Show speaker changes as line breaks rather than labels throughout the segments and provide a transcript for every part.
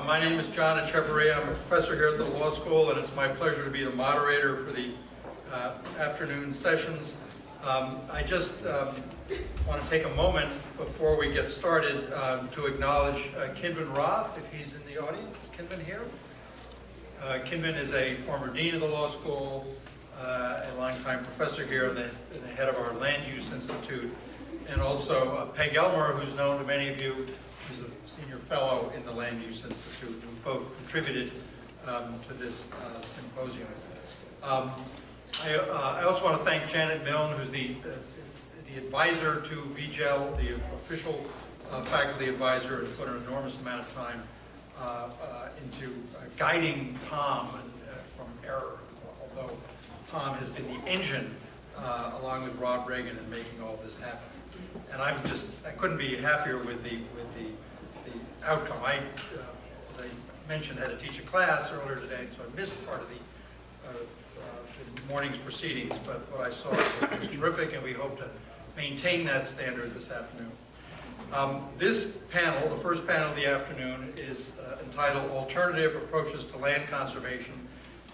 My name is John Echeverria. I'm a professor here at the law school, and it's my pleasure to be the moderator for the afternoon sessions. I just want to take a moment before we get started to acknowledge Kinman Roth, if he's in the audience. Is Kinman here? Kinman is a former dean of the law school, a longtime professor here and the head of our Land Use Institute, and also Peg Elmer, who's known to many of you, who's a senior fellow in the Land Use Institute, who both contributed to this symposium. I also want to thank Janet Milne, who's the advisor to VJEL, the official faculty advisor, and put an enormous amount of time into guiding Tom from error, although Tom has been the engine, along with Rob Reagan, in making all this happen. And I couldn't be happier with the outcome. I, as I mentioned, had to teach a class earlier today, so I missed part of the morning's proceedings, but what I saw was terrific, and we hope to maintain that standard this afternoon. This panel, the first panel of the afternoon, is entitled Alternative Approaches to Land Conservation,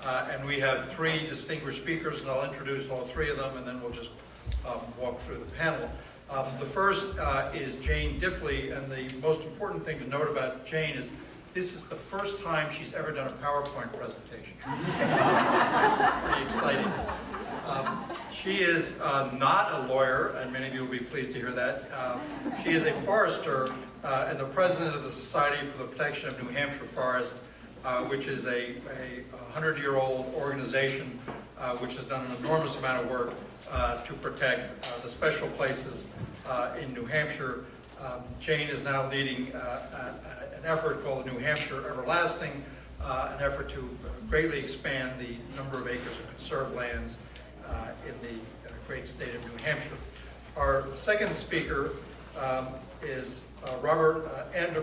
and we have three distinguished speakers, and I'll introduce all three of them, and then we'll just walk through the panel. The first is Jane Diffley, and the most important thing to note about Jane is this is the first time she's ever done a PowerPoint presentation. Pretty exciting. She is not a lawyer, and many of you will be pleased to hear that. She is a forester and the president of the Society for the Protection of New Hampshire Forests, which is a 100-year-old organization which has done an enormous amount of work to protect the special places in New Hampshire. Jane is now leading an effort called the New Hampshire Everlasting, an effort to greatly expand the number of acres of conserved lands in the great state of New Hampshire. Our second speaker is Robert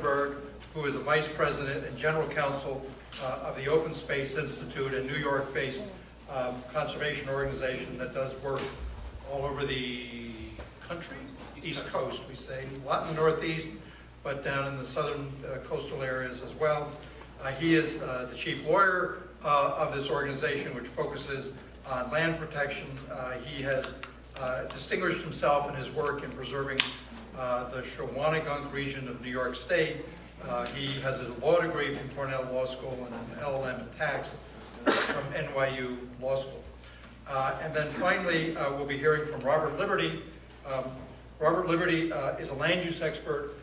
Berg, who is a vice president and general counsel of the Open Space Institute, a New York-based conservation organization that does work all over the country, East Coast, we say, a lot in the Northeast, but down in the southern coastal areas as well. He is the chief lawyer of this organization, which focuses on land protection. He has distinguished himself in his work in preserving the Shawanigan region of New York State. He has a law degree from Cornell Law School and an LLM in tax from NYU Law School. And then finally, we'll be hearing from Robert Liberty. Robert Liberty is a land use expert.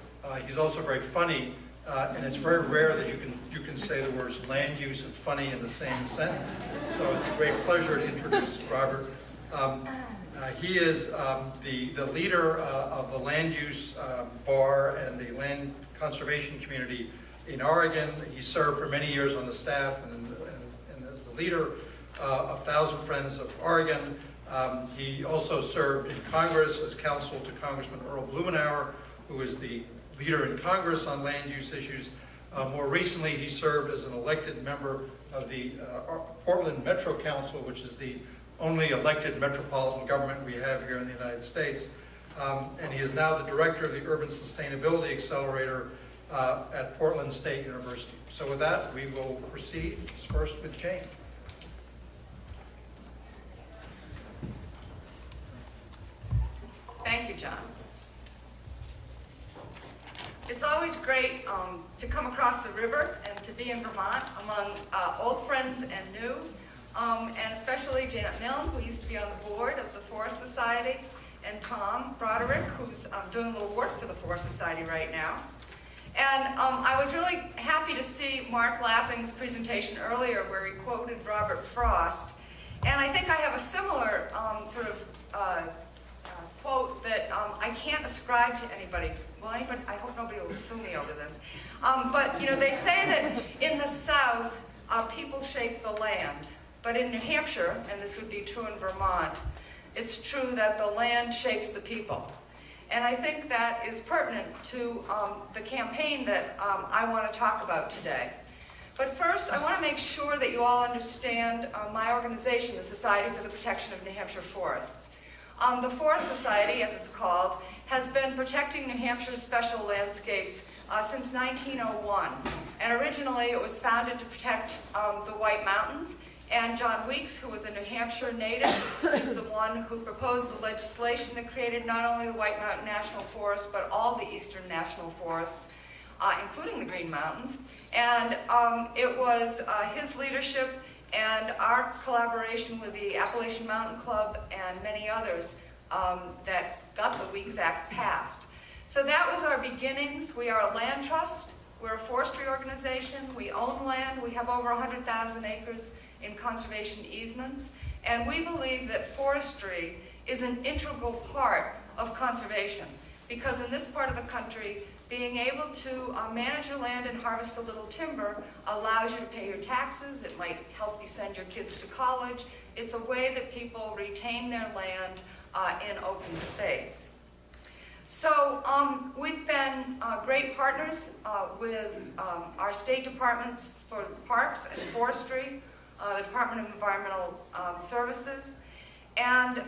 He's also very funny, and it's very rare that you can say the words land use and funny in the same sentence. So it's a great pleasure to introduce Robert. He is the leader of the land use bar and the land conservation community in Oregon. He served for many years on the staff and as the leader of Thousand Friends of Oregon. He also served in Congress as counsel to Congressman Earl Blumenauer, who is the leader in Congress on land use issues. More recently, he served as an elected member of the Portland Metro Council, which is the only elected metropolitan government we have here in the United States. And he is now the director of the Urban Sustainability Accelerator at Portland State University. So with that, we will proceed first with Jane.
Thank you, John. It's always great to come across the river and to be in Vermont among old friends and new, and especially Janet Milne, who used to be on the board of the Forest Society, and Tom Broderick, who's doing a little work for the Forest Society right now. And I was really happy to see Mark Lapping's presentation earlier where he quoted Robert Frost. And I think I have a similar quote that I can't ascribe to anybody. Well, I hope nobody will sue me over this. But you know, they say that in the South, people shape the land. But in New Hampshire, and this would be true in Vermont, it's true that the land shapes the people. And I think that is pertinent to the campaign that I want to talk about today. But first, I want to make sure that you all understand my organization, the Society for the Protection of New Hampshire Forests. The Forest Society, as it's called, has been protecting New Hampshire's special landscapes since 1901. And originally it was founded to protect the White Mountains. And John Weeks, who was a New Hampshire native, is the one who proposed the legislation that created not only the White Mountain National Forest, but all the eastern national forests, including the Green Mountains. And it was his leadership and our collaboration with the Appalachian Mountain Club and many others that got the Weeks Act passed. So that was our beginnings. We are a land trust. We're a forestry organization. We own land. We have over 100,000 acres in conservation easements. And we believe that forestry is an integral part of conservation, because in this part of the country, being able to manage your land and harvest a little timber allows you to pay your taxes. It might help you send your kids to college. It's a way that people retain their land in open space. So we've been great partners with our state departments for parks and forestry, the Department of Environmental Services. And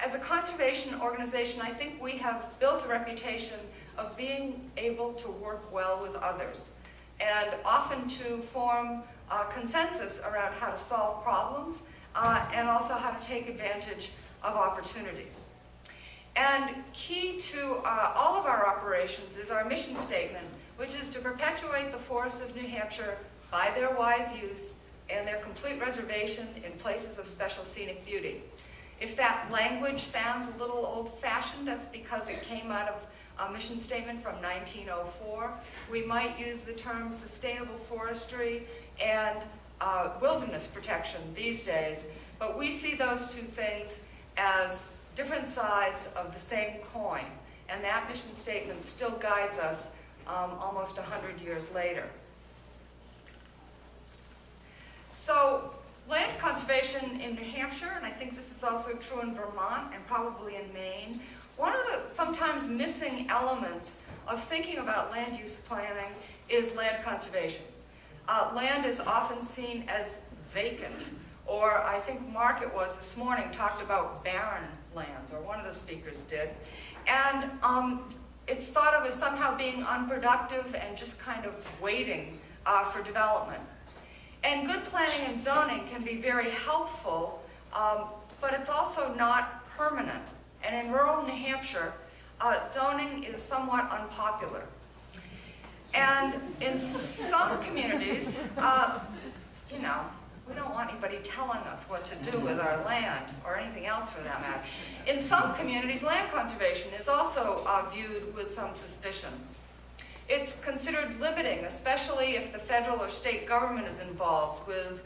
as a conservation organization, I think we have built a reputation of being able to work well with others, and often to form consensus around how to solve problems and also how to take advantage of opportunities. And key to all of our operations is our mission statement, which is to perpetuate the forests of New Hampshire by their wise use and their complete reservation in places of special scenic beauty. If that language sounds a little old-fashioned, that's because it came out of a mission statement from 1904. We might use the terms sustainable forestry and wilderness protection these days, but we see those two things as different sides of the same coin, and that mission statement still guides us almost 100 years later. So land conservation in New Hampshire, and I think this is also true in Vermont and probably in Maine, one of the sometimes missing elements of thinking about land use planning is land conservation. Land is often seen as vacant, or I think Mark, it was this morning, talked about barren lands, or one of the speakers did. And it's thought of as somehow being unproductive and just kind of waiting for development. And good planning and zoning can be very helpful, but it's also not permanent. And in rural New Hampshire, zoning is somewhat unpopular. And in some communities, you know, we don't want anybody telling us what to do with our land, or anything else for that matter. In some communities, land conservation is also viewed with some suspicion. It's considered limiting, especially if the federal or state government is involved with,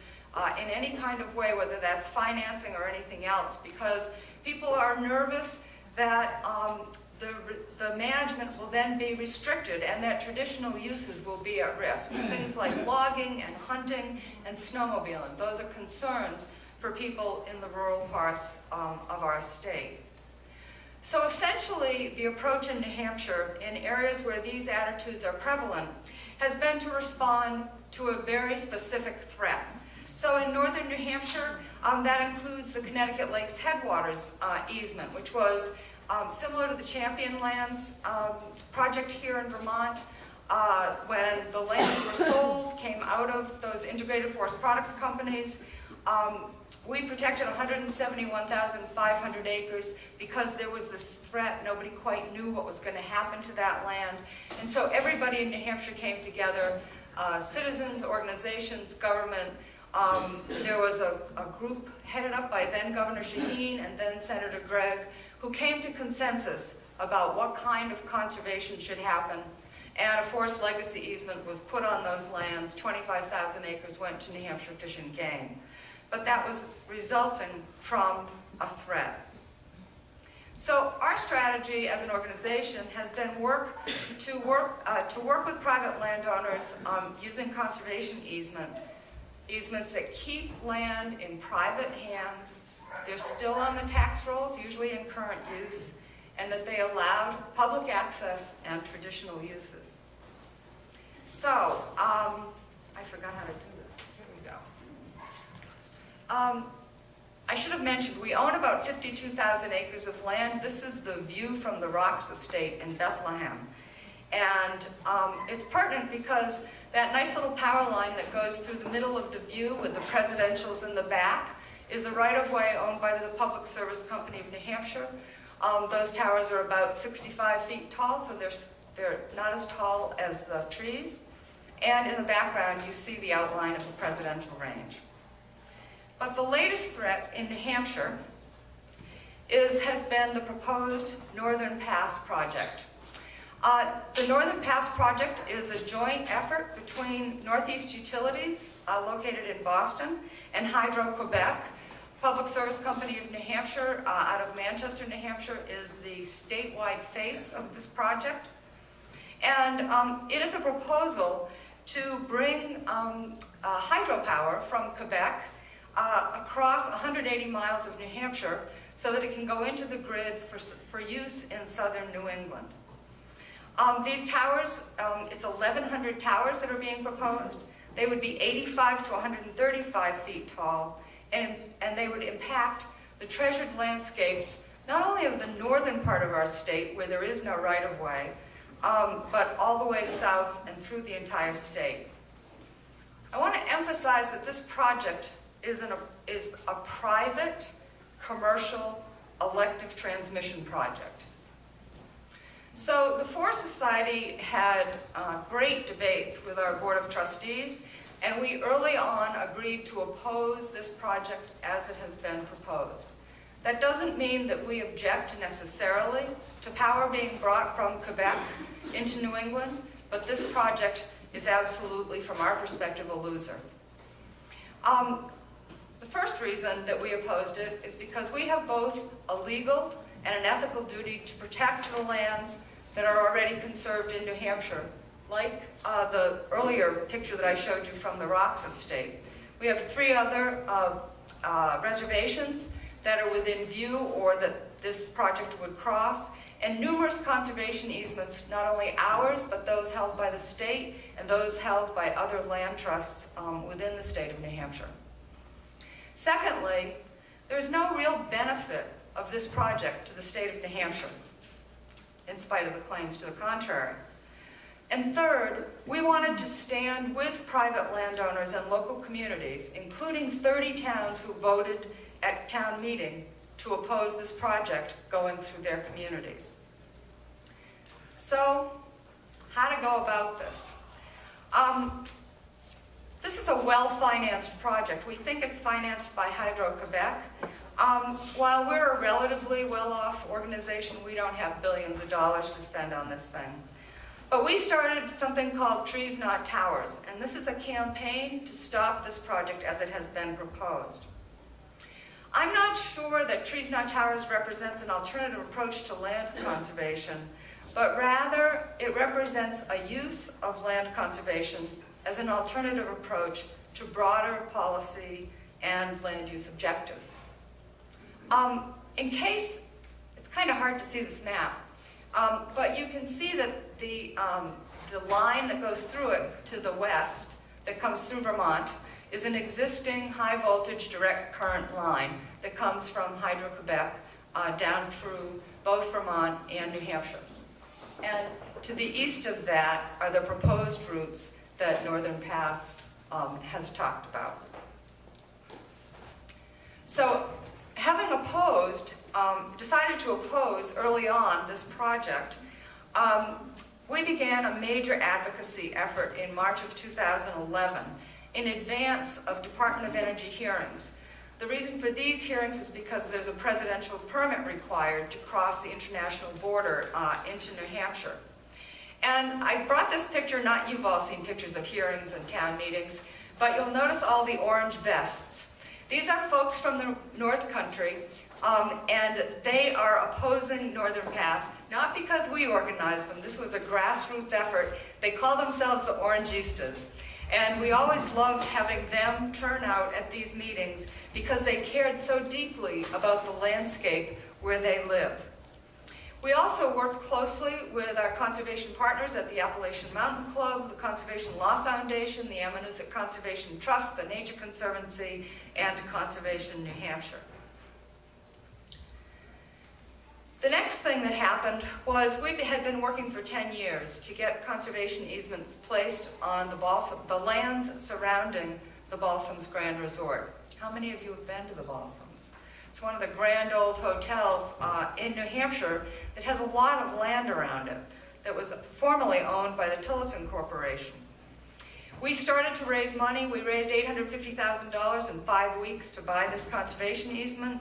in any kind of way, whether that's financing or anything else, because people are nervous that the management will then be restricted and that traditional uses will be at risk. Things like logging and hunting and snowmobiling, those are concerns for people in the rural parts of our state. So essentially, the approach in New Hampshire, in areas where these attitudes are prevalent, has been to respond to a very specific threat. So in northern New Hampshire, that includes the Connecticut Lakes Headwaters easement, which was similar to the Champion Lands project here in Vermont. When the lands were sold, came out of those integrated forest products companies, we protected 171,500 acres because there was this threat. Nobody quite knew what was going to happen to that land. And so everybody in New Hampshire came together, citizens, organizations, government. There was a group headed up by then Governor Shaheen and then Senator Gregg, who came to consensus about what kind of conservation should happen. And a forest legacy easement was put on those lands. 25,000 acres went to New Hampshire Fish and Game. But that was resulting from a threat. So our strategy as an organization has been to work with private landowners using conservation easements that keep land in private hands. They're still on the tax rolls, usually in current use, and that they allowed public access and traditional uses. So, I forgot how to do this. Here we go. I should have mentioned, we own about 52,000 acres of land. This is the view from the Rocks Estate in Bethlehem. And it's pertinent because that nice little power line that goes through the middle of the view with the presidentials in the back is the right-of-way owned by the Public Service Company of New Hampshire. Those towers are about 65 feet tall, so they're not as tall as the trees. And in the background, you see the outline of the presidential range. But the latest threat in New Hampshire has been the proposed Northern Pass project. The Northern Pass project is a joint effort between Northeast Utilities, located in Boston, and Hydro-Quebec. Public Service Company of New Hampshire, out of Manchester, New Hampshire, is the statewide face of this project. And it is a proposal to bring hydropower from Quebec across 180 miles of New Hampshire so that it can go into the grid for use in southern New England. These towers, it's 1,100 towers that are being proposed. They would be 85 to 135 feet tall, and they would impact the treasured landscapes, not only of the northern part of our state, where there is no right-of-way, but all the way south and through the entire state. I want to emphasize that this project is a private, commercial, elective transmission project. So the Forest Society had great debates with our Board of Trustees, and we early on agreed to oppose this project as it has been proposed. That doesn't mean that we object necessarily to power being brought from Quebec into New England, but this project is absolutely, from our perspective, a loser. The first reason that we opposed it is because we have both a legal and an ethical duty to protect the lands that are already conserved in New Hampshire, like the earlier picture that I showed you from the Rocks Estate. We have 3 other reservations that are within view or that this project would cross, and numerous conservation easements, not only ours, but those held by the state and those held by other land trusts within the state of New Hampshire. Secondly, there's no real benefit of this project to the state of New Hampshire, in spite of the claims to the contrary. And third, we wanted to stand with private landowners and local communities, including 30 towns who voted at town meeting to oppose this project going through their communities. So, how to go about this? This is a well-financed project. We think it's financed by Hydro-Quebec. While we're a relatively well-off organization, we don't have billions of dollars to spend on this thing. But we started something called Trees Not Towers, and this is a campaign to stop this project as it has been proposed. I'm not sure that Trees Not Towers represents an alternative approach to land conservation, but rather it represents a use of land conservation as an alternative approach to broader policy and land use objectives. In case, it's kind of hard to see this map, but you can see that the line that goes through it to the west, that comes through Vermont, is an existing high voltage direct current line that comes from Hydro-Quebec down through both Vermont and New Hampshire. And to the east of that are the proposed routes that Northern Pass has talked about. So, having decided to oppose early on this project, we began a major advocacy effort in March of 2011 in advance of Department of Energy hearings. The reason for these hearings is because there's a presidential permit required to cross the international border into New Hampshire. And I brought this picture, not you've all seen pictures of hearings and town meetings, but you'll notice all the orange vests. These are folks from the North Country, and they are opposing Northern Pass, not because we organized them. This was a grassroots effort. They call themselves the Orangistas. And we always loved having them turn out at these meetings because they cared so deeply about the landscape where they live. We also worked closely with our conservation partners at the Appalachian Mountain Club, the Conservation Law Foundation, the Ammonoosuc Conservation Trust, the Nature Conservancy, and Conservation New Hampshire. The next thing that happened was we had been working for 10 years to get conservation easements placed on the lands surrounding the Balsams Grand Resort. How many of you have been to the Balsams? It's one of the grand old hotels in New Hampshire that has a lot of land around it that was formerly owned by the Tillotson Corporation. We started to raise money. We raised $850,000 in 5 weeks to buy this conservation easement,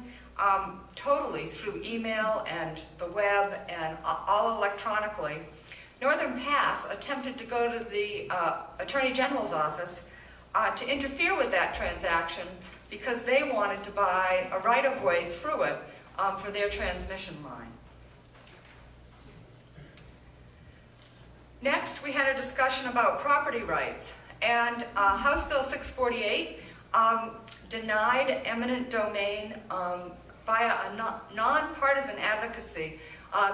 totally through email and the web and all electronically. Northern Pass attempted to go to the Attorney General's office to interfere with that transaction because they wanted to buy a right-of-way through it for their transmission line. Next, we had a discussion about property rights, and House Bill 648 denied eminent domain via a nonpartisan advocacy.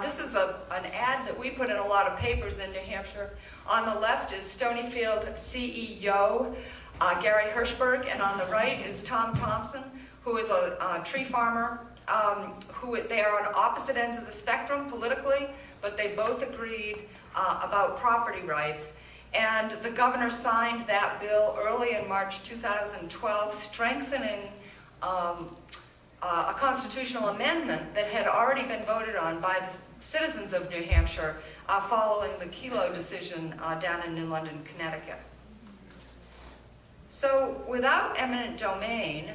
This is an ad that we put in a lot of papers in New Hampshire. On the left is Stonyfield CEO Gary Hirschberg, and on the right is Tom Thompson, who is a tree farmer. They are on opposite ends of the spectrum politically, but they both agreed about property rights. And the governor signed that bill early in March 2012, strengthening a constitutional amendment that had already been voted on by the citizens of New Hampshire following the Kelo decision down in New London, Connecticut. So without eminent domain,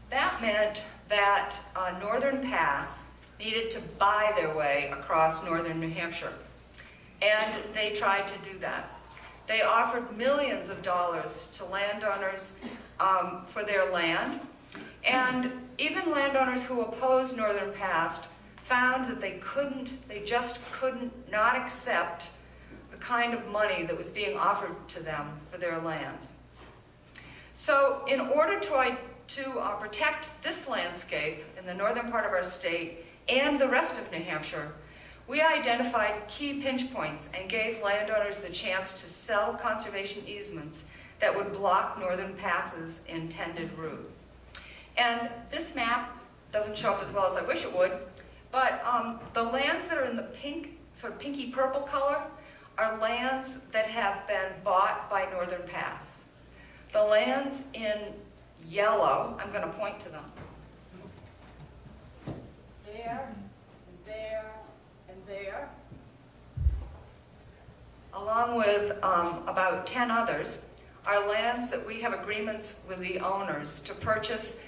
that meant that Northern Pass needed to buy their way across northern New Hampshire. And they tried to do that. They offered millions of dollars to landowners for their land. And even landowners who opposed Northern Pass found that they just couldn't not accept the kind of money that was being offered to them for their lands. So in order to protect this landscape in the northern part of our state and the rest of New Hampshire, we identified key pinch points and gave landowners the chance to sell conservation easements that would block Northern Pass's intended route. And this map doesn't show up as well as I wish it would, but the lands that are in the pink, sort of pinky purple color, are lands that have been bought by Northern Pass. The lands in yellow, I'm going to point to them. There, and there, along with about 10 others, are lands that we have agreements with the owners to purchase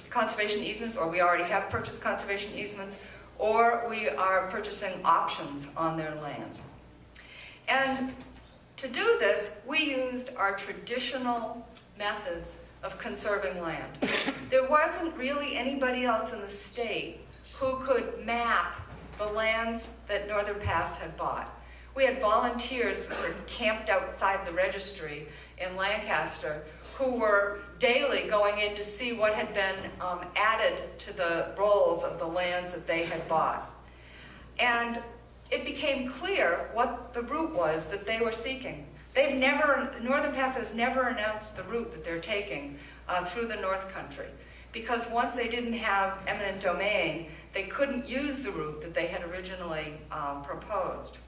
conservation easements, or we already have purchased conservation easements, or we are purchasing options on their lands. And to do this, we used our traditional methods of conserving land. There wasn't really anybody else in the state who could map the lands that Northern Pass had bought. We had volunteers sort of camped outside the registry in Lancaster who were daily going in to see what had been added to the rolls of the lands that they had bought. And it became clear what the route was that they were seeking. Northern Pass has never announced the route that they're taking through the North Country, because once they didn't have eminent domain, they couldn't use the route that they had originally proposed.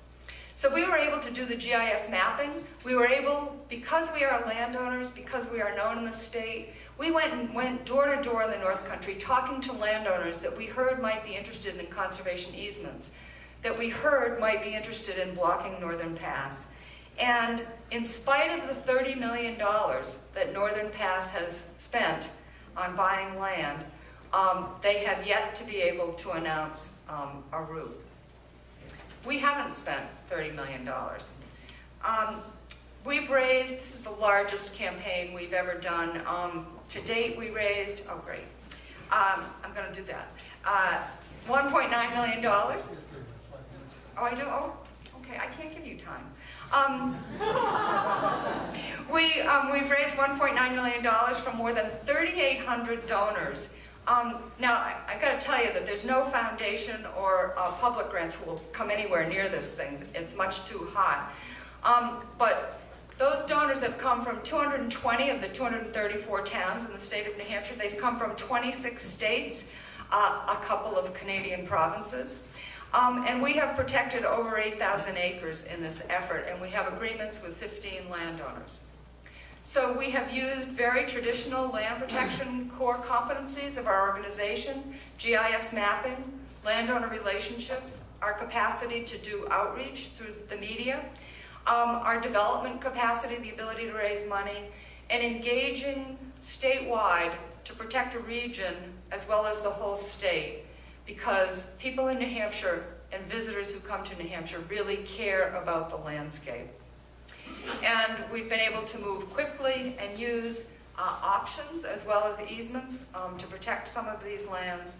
So we were able to do the GIS mapping. We were able, because we are landowners, because we are known in the state, we went door to door in the North Country talking to landowners that we heard might be interested in conservation easements, that we heard might be interested in blocking Northern Pass. And in spite of the $30 million that Northern Pass has spent on buying land, they have yet to be able to announce a route. We haven't spent $30 million. We've raised, this is the largest campaign we've ever done. To date, we raised, oh great, I'm going to do that, $1.9 million. Oh, I do? Oh, okay, I can't give you time. We've raised $1.9 million from more than 3,800 donors. Now, I've got to tell you that there's no foundation or public grants who will come anywhere near this thing. It's much too hot. But those donors have come from 220 of the 234 towns in the state of New Hampshire. They've come from 26 states. a couple of Canadian provinces. And we have protected over 8,000 acres in this effort, and we have agreements with 15 landowners. So we have used very traditional land protection core competencies of our organization: GIS mapping, landowner relationships, our capacity to do outreach through the media, our development capacity, the ability to raise money, and engaging statewide to protect a region as well as the whole state, because people in New Hampshire and visitors who come to New Hampshire really care about the landscape. And we've been able to move quickly and use options as well as easements to protect some of these lands.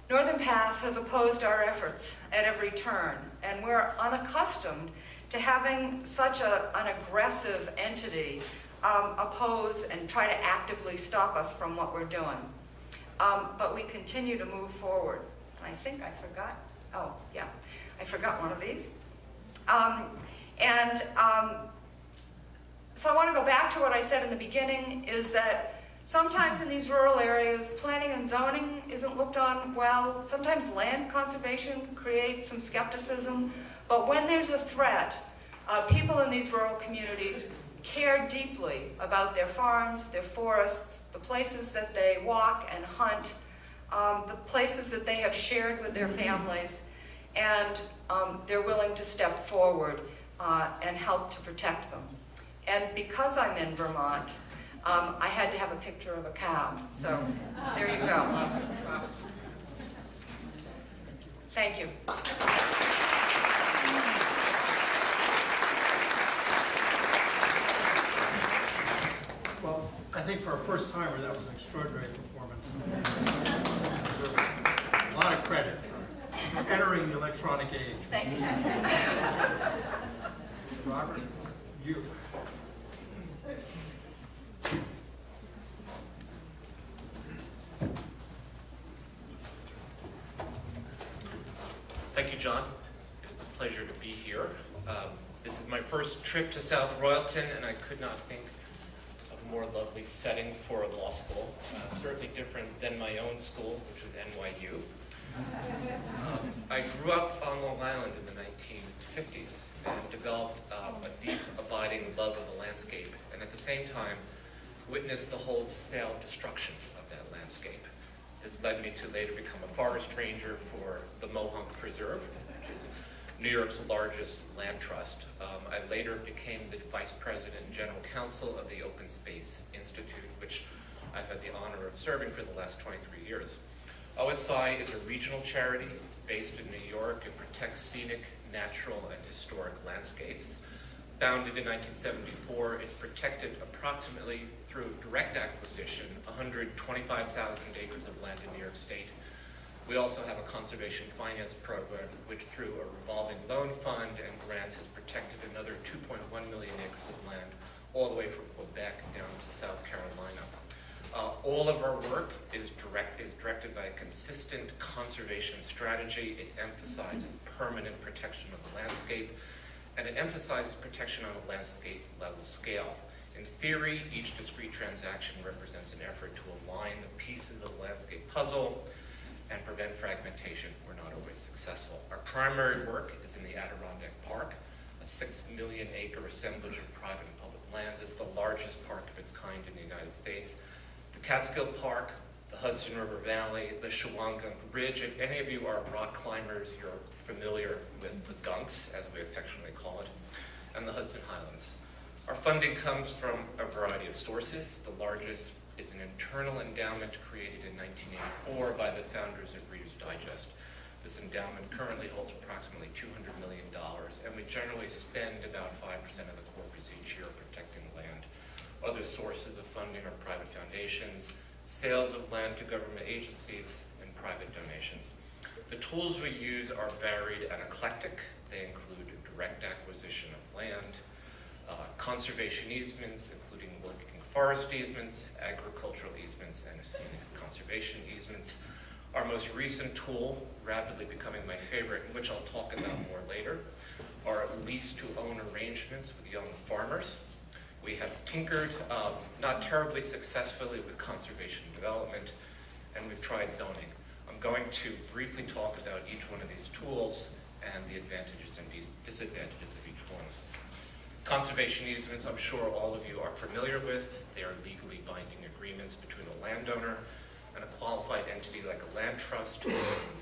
Northern Pass has opposed our efforts at every turn, and we're unaccustomed to having such an aggressive entity oppose and try to actively stop us from what we're doing. But we continue to move forward. And I think I forgot, oh yeah, I forgot one of these. So I want to go back to what I said in the beginning, is that sometimes in these rural areas, planning and zoning isn't looked on well. Sometimes land conservation creates some skepticism. But when there's a threat, people in these rural communities care deeply about their farms, their forests, the places that they walk and hunt, the places that they have shared with their families, and they're willing to step forward and help to protect them. And because I'm in Vermont, I had to have a picture of a cow. So there you go. Thank you.
Well, I think for a first timer, that was an extraordinary performance. A lot of credit for entering the electronic age.
Thank you.
Robert, you.
Thank you, John. It's a pleasure to be here. This is my first trip to South Royalton, and I could not think of a more lovely setting for a law school. Certainly different than my own school, which was NYU. I grew up on Long Island in the 1950s and developed a deep, abiding love of the landscape, and at the same time witnessed the wholesale destruction of that landscape. This led me to later become a forest ranger for the Mohonk Preserve, which is New York's largest land trust. I later became the vice president and general counsel of the Open Space Institute, which I've had the honor of serving for the last 23 years. OSI is a regional charity. It's based in New York. It protects scenic, natural, and historic landscapes. Founded in 1974, it's protected approximately through direct acquisition 125,000 acres of land in New York State. We also have a conservation finance program, which through a revolving loan fund and grants has protected another 2.1 million acres of land, all the way from Quebec down to South Carolina. All of our work is directed by a consistent conservation strategy. It emphasizes permanent protection of the landscape, and it emphasizes protection on a landscape level scale. In theory, each discrete transaction represents an effort to align the pieces of the landscape puzzle and prevent fragmentation. We're not always successful. Our primary work is in the Adirondack Park, a 6 million acre assemblage of private and public lands. It's the largest park of its kind in the United States. The Catskill Park, the Hudson River Valley, the Shawangunk Ridge. If any of you are rock climbers, you're familiar with the gunks, as we affectionately call it, and the Hudson Highlands. Our funding comes from a variety of sources. The largest is an internal endowment created in 1984 by the founders of Reader's Digest. This endowment currently holds approximately $200 million, and we generally spend about 5% of the corpus each year protecting land. Other sources of funding are private foundations, sales of land to government agencies, and private donations. The tools we use are varied and eclectic. They include direct acquisition of land, conservation easements, including working forest easements, agricultural easements, and scenic conservation easements. Our most recent tool, rapidly becoming my favorite, which I'll talk about more later, are lease-to-own arrangements with young farmers. We have tinkered, not terribly successfully, with conservation development, and we've tried zoning. I'm going to briefly talk about each one of these tools and the advantages and disadvantages of each one. Conservation easements, I'm sure all of you are familiar with. They are legally binding agreements between a landowner and a qualified entity like a land trust.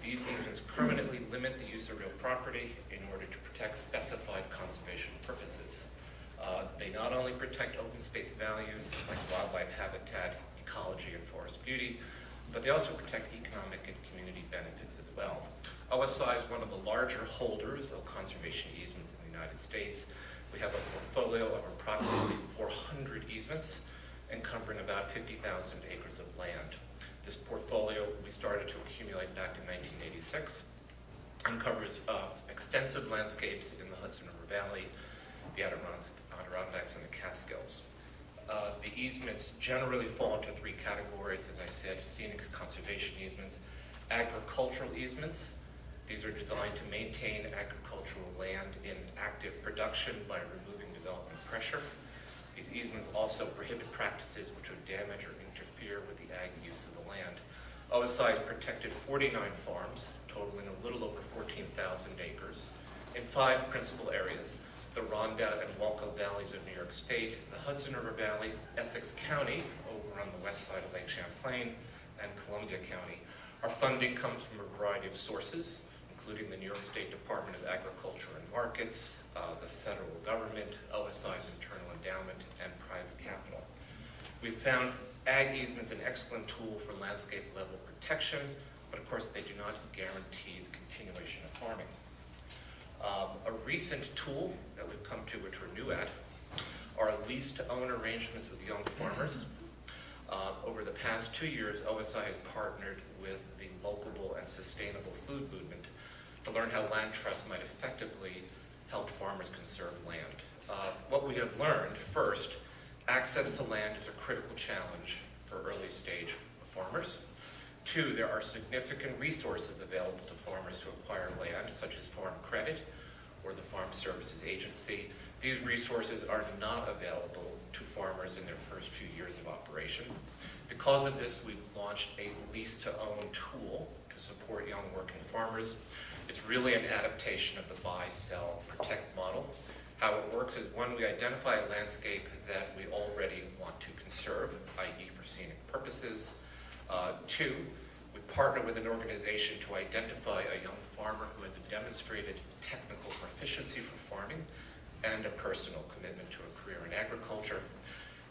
These easements permanently limit the use of real property in order to protect specified conservation purposes. They not only protect open space values like wildlife habitat, ecology, and forest beauty, but they also protect economic and community benefits as well. OSI is one of the larger holders of conservation easements in the United States. We have a portfolio of approximately 400 easements encumbering about 50,000 acres of land. This portfolio we started to accumulate back in 1986 and covers extensive landscapes in the Hudson River Valley, the Adirondacks, and the Catskills. The easements generally fall into three categories, as I said: scenic conservation easements, agricultural easements. These are designed to maintain agricultural land in active production by removing development pressure. These easements also prohibit practices which would damage or interfere with the ag use of the land. OSI has protected 49 farms, totaling a little over 14,000 acres, in 5 principal areas: the Rhondda and Walco Valleys of New York State, the Hudson River Valley, Essex County, over on the west side of Lake Champlain, and Columbia County. Our funding comes from a variety of sources, including the New York State Department of Agriculture and Markets, the federal government, OSI's internal endowment, and private capital. We've found ag easements an excellent tool for landscape level protection, but of course they do not guarantee the continuation of farming. A recent tool that we've come to, which we're new at, are lease-to-own arrangements with young farmers. Over the past 2 years, OSI has partnered with the Locable and Sustainable Food Movement to learn how land trusts might effectively help farmers conserve land. What we have learned: first, access to land is a critical challenge for early stage farmers. 2, there are significant resources available to farmers to acquire land, such as farm credit or the Farm Services Agency. These resources are not available to farmers in their first few years of operation. Because of this, we've launched a lease-to-own tool to support young working farmers. It's really an adaptation of the buy, sell, protect model. How it works is, 1, we identify a landscape that we already want to conserve, i.e. for scenic purposes. 2, we partner with an organization to identify a young farmer who has a demonstrated technical proficiency for farming and a personal commitment to a career in agriculture.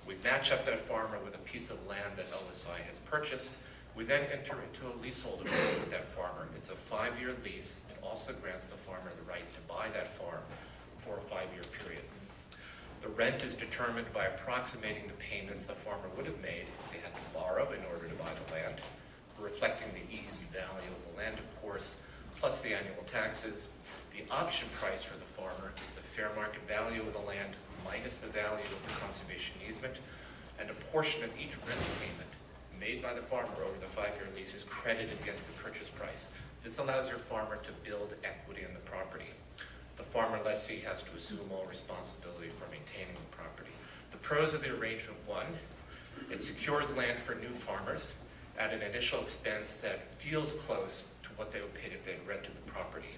We match up that farmer with a piece of land that OSI has purchased. We then enter into a leasehold agreement with that farmer. It's a 5-year lease. It also grants the farmer the right to buy that farm for a 5-year period. The rent is determined by approximating the payments the farmer would have made if they had to borrow in order to buy the land, reflecting the easy value of the land, of course, plus the annual taxes. The option price for the farmer is the fair market value of the land minus the value of the conservation easement, and a portion of each rent payment made by the farmer over the 5-year lease is credited against the purchase price. This allows your farmer to build equity in the property. The farmer lessee has to assume all responsibility for maintaining the property. The pros of the arrangement: 1, it secures land for new farmers at an initial expense that feels close to what they would pay if they had rented the property.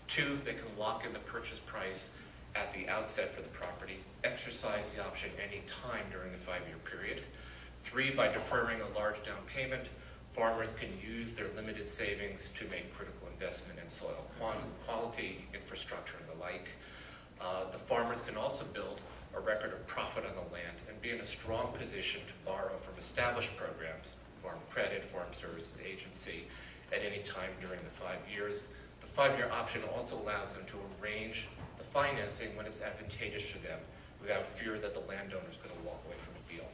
2, they can lock in the purchase price at the outset for the property, exercise the option any time during the 5-year period. 3, by deferring a large down payment, farmers can use their limited savings to make critical investment in soil quality, infrastructure, and the like. The farmers can also build a record of profit on the land and be in a strong position to borrow from established programs, Farm Credit, Farm Services Agency, at any time during the 5 years. The 5-year option also allows them to arrange the financing when it's advantageous for them, without fear that the landowner is going to walk away from a deal.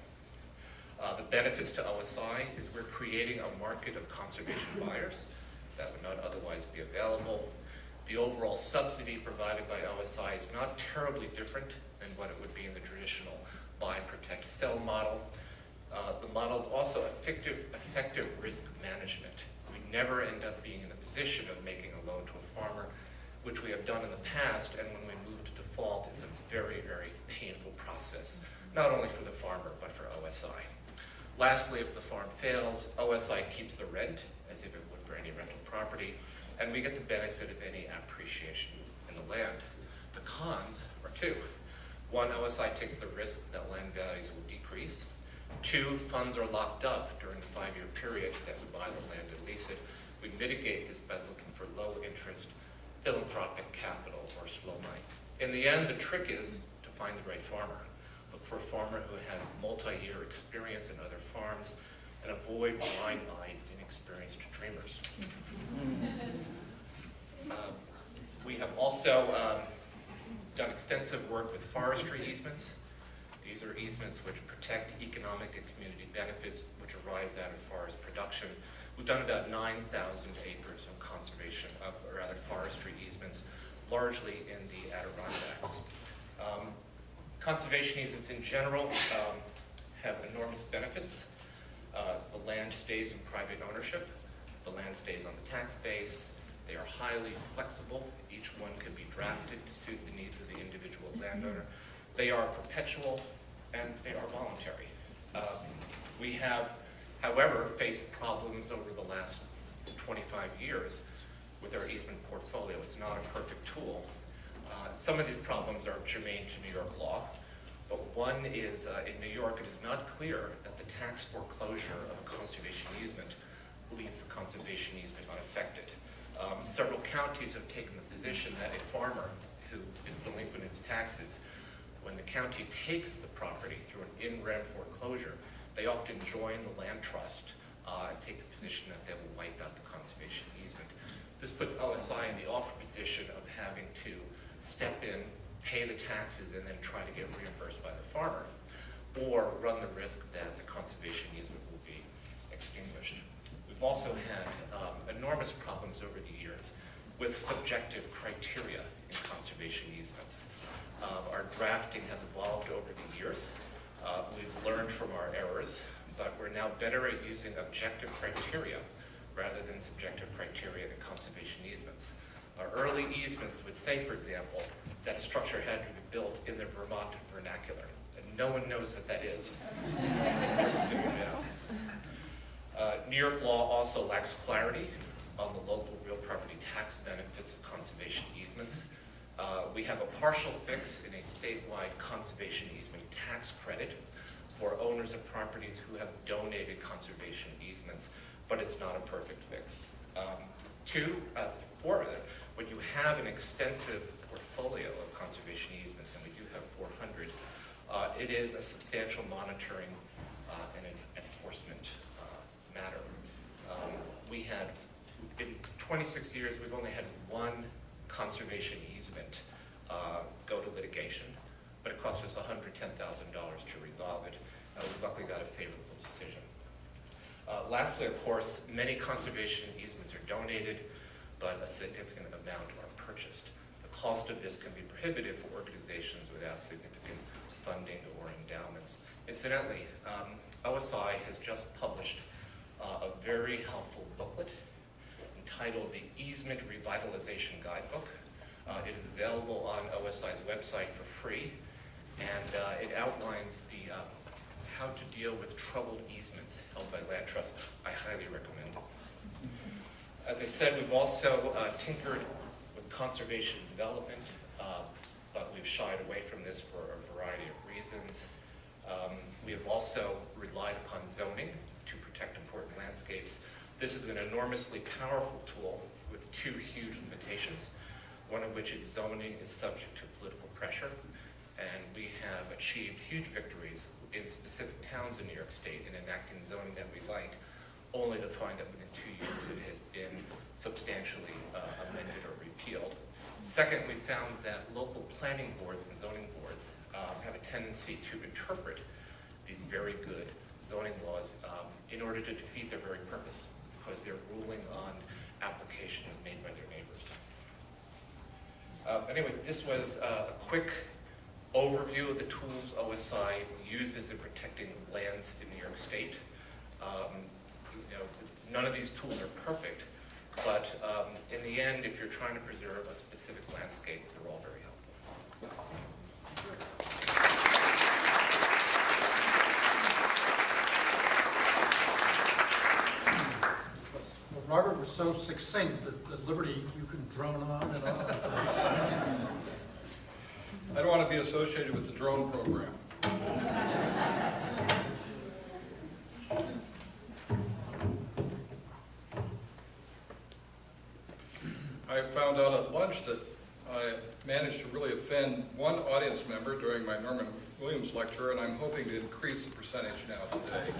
The benefits to OSI is we're creating a market of conservation buyers that would not otherwise be available. The overall subsidy provided by OSI is not terribly different than what it would be in the traditional buy, protect, sell model. The model is also effective risk management. We never end up being in the position of making a loan to a farmer, which we have done in the past, and when we move to default, it's a very, very painful process, not only for the farmer, but for OSI. Lastly, if the farm fails, OSI keeps the rent as if it would for any rental property, and we get the benefit of any appreciation in the land. The cons are two. One, OSI takes the risk that land values will decrease. Two, funds are locked up during the 5-year period that we buy the land and lease it. We mitigate this by looking for low interest philanthropic capital or slow money. In the end, the trick is to find the right farmer. Look for a farmer who has multi-year experience in other farms and avoid blind-eyed, inexperienced dreamers. We have also done extensive work with forestry easements. These are easements which protect economic and community benefits which arise out of forest production. We've done about 9,000 acres of conservation, or rather forestry easements, largely in the Adirondacks. Conservation easements in general have enormous benefits. The land stays in private ownership. The land stays on the tax base. They are highly flexible. Each one can be drafted to suit the needs of the individual landowner. They are perpetual and they are voluntary. We have, however, faced problems over the last 25 years with our easement portfolio. It's not a perfect tool. Some of these problems are germane to New York law, but one is in New York it is not clear that the tax foreclosure of a conservation easement leaves the conservation easement unaffected. Several counties have taken the position that a farmer who is delinquent in his taxes, when the county takes the property through an in-rem foreclosure, they often join the land trust and take the position that they will wipe out the conservation easement. This puts OSI in the awkward position of having to step in, pay the taxes, and then try to get reimbursed by the farmer, or run the risk that the conservation easement will be extinguished. We've also had enormous problems over the years with subjective criteria in conservation easements. Our drafting has evolved over the years. We've learned from our errors, but we're now better at using objective criteria rather than subjective criteria in conservation easements. Our early easements would say, for example, that a structure had to be built in the Vermont vernacular, and no one knows what that is. New York law also lacks clarity on the local real property tax benefits of conservation easements. We have a partial fix in a statewide conservation easement tax credit for owners of properties who have donated conservation easements, but it's not a perfect fix. When you have an extensive portfolio of conservation easements, and we do have 400, it is a substantial monitoring and enforcement matter. We had, in 26 years, we've only had one conservation easement go to litigation, but it cost us $110,000 to resolve it. We luckily got a favorable decision. Lastly, of course, many conservation easements are donated, but a significant amount are purchased. The cost of this can be prohibitive for organizations without significant funding or endowments. Incidentally, OSI has just published a very helpful booklet entitled the Easement Revitalization Guidebook. It is available on OSI's website for free, and it outlines the how to deal with troubled easements held by land trusts. I highly recommend it. As I said, we've also tinkered with conservation development, but we've shied away from this for a variety of reasons. We have also relied upon zoning to protect important landscapes. This is an enormously powerful tool with two huge limitations, one of which is zoning is subject to political pressure, and we have achieved huge victories in specific towns in New York State in enacting zoning that we like, only to find that within 2 years it has been substantially amended or repealed. Second, we found that local planning boards and zoning boards have a tendency to interpret these very good zoning laws in order to defeat their very purpose, because they're ruling on applications made by their neighbors. Anyway, this was a quick overview of the tools OSI uses in protecting lands in New York State. None of these tools are perfect, but in the end, if you're trying to preserve a specific landscape, they're all very helpful.
so succinct that Liberty, you can drone on and on.
I don't want to be associated with the drone program. I found out at lunch that I managed to really offend one audience member during my Norman Williams lecture, and I'm hoping to increase the percentage now today.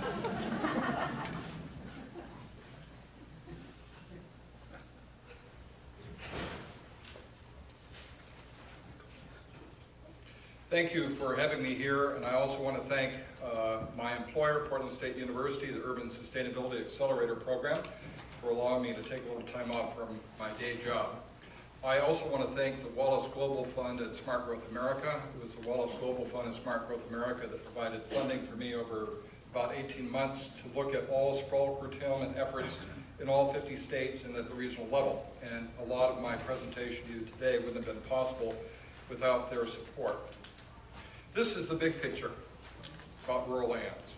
Thank you for having me here, and I also want to thank my employer, Portland State University, the Urban Sustainability Accelerator Program, for allowing me to take a little time off from my day job. I also want to thank the Wallace Global Fund and Smart Growth America. It was the Wallace Global Fund and Smart Growth America that provided funding for me over about 18 months to look at all sprawl curtailment efforts in all 50 states and at the regional level. And a lot of my presentation to you today wouldn't have been possible without their support. This is the big picture about rural lands.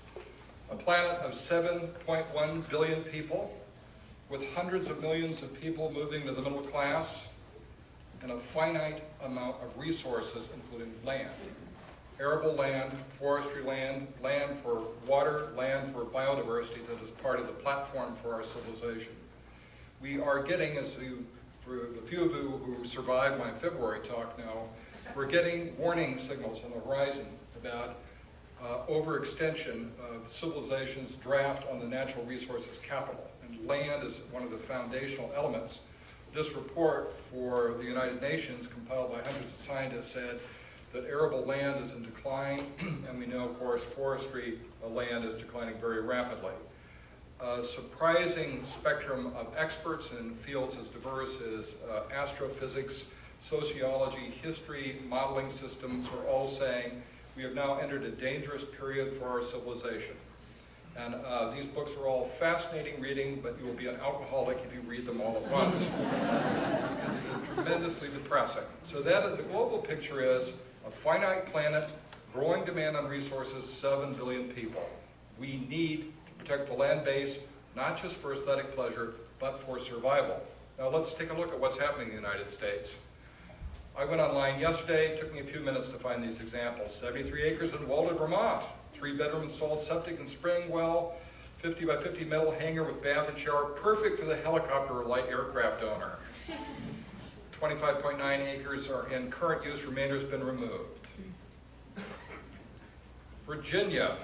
A planet of 7.1 billion people, with hundreds of millions of people moving to the middle class, and a finite amount of resources, including land. Arable land, forestry land, land for water, land for biodiversity that is part of the platform for our civilization. We are getting, for the few of you who survived my February talk now, we're getting warning signals on the horizon about overextension of civilization's draft on the natural resources capital. And land is one of the foundational elements. This report for the United Nations, compiled by hundreds of scientists, said that arable land is in decline, and we know, of course, forestry land is declining very rapidly. A surprising spectrum of experts in fields as diverse as astrophysics, sociology, history, modeling systems are all saying we have now entered a dangerous period for our civilization. And these books are all fascinating reading, but you will be an alcoholic if you read them all at once, because it is tremendously depressing. So that the global picture is a finite planet, growing demand on resources, 7 billion people. We need to protect the land base, not just for aesthetic pleasure, but for survival. Now let's take a look at what's happening in the United States. I went online yesterday, it took me a few minutes to find these examples. 73 acres in Walden, Vermont. 3-bedroom installed septic and spring well, 50 by 50 metal hangar with bath and shower, perfect for the helicopter or light aircraft owner. 25.9 acres are in current use, remainder has been removed. Virginia,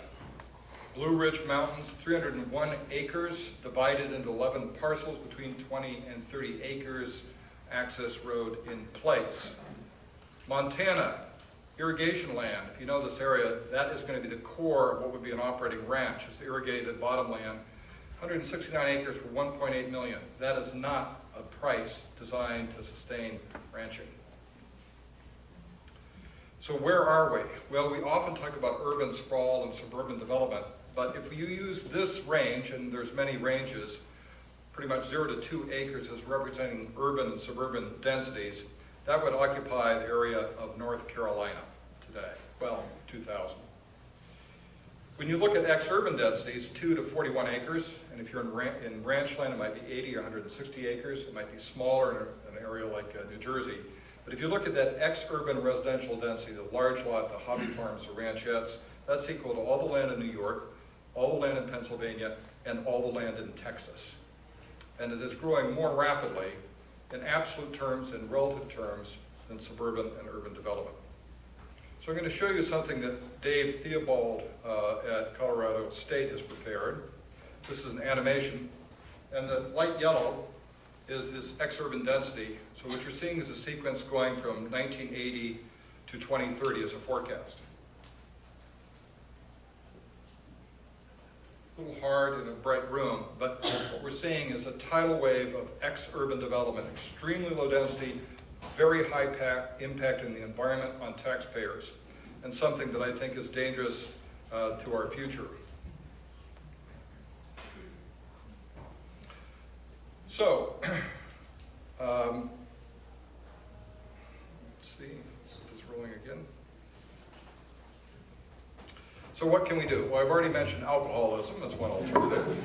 Blue Ridge Mountains, 301 acres, divided into 11 parcels between 20 and 30 acres, access road in place. Montana, irrigation land. If you know this area, that is going to be the core of what would be an operating ranch. It's irrigated bottomland. 169 acres for 1.8 million. That is not a price designed to sustain ranching. So where are we? Well, we often talk about urban sprawl and suburban development, but if you use this range, and there's many ranges, pretty much 0 to 2 acres as representing urban and suburban densities, that would occupy the area of North Carolina today, well, 2000. When you look at ex-urban densities, 2 to 41 acres, and if you're in ranch land, it might be 80 or 160 acres. It might be smaller in an area like New Jersey. But if you look at that ex-urban residential density, the large lot, the hobby farms, the ranchettes, that's equal to all the land in New York, all the land in Pennsylvania, and all the land in Texas. And it is growing more rapidly in absolute terms and relative terms than suburban and urban development. So I'm going to show you something that Dave Theobald at Colorado State has prepared. This is an animation, and the light yellow is this ex-urban density. So what you're seeing is a sequence going from 1980 to 2030 as a forecast. A little hard in a bright room, but what we're seeing is a tidal wave of ex-urban development, extremely low density, very high impact in the environment on taxpayers, and something that I think is dangerous to our future. So, let's see, is this rolling again? So what can we do? Well, I've already mentioned alcoholism as one alternative.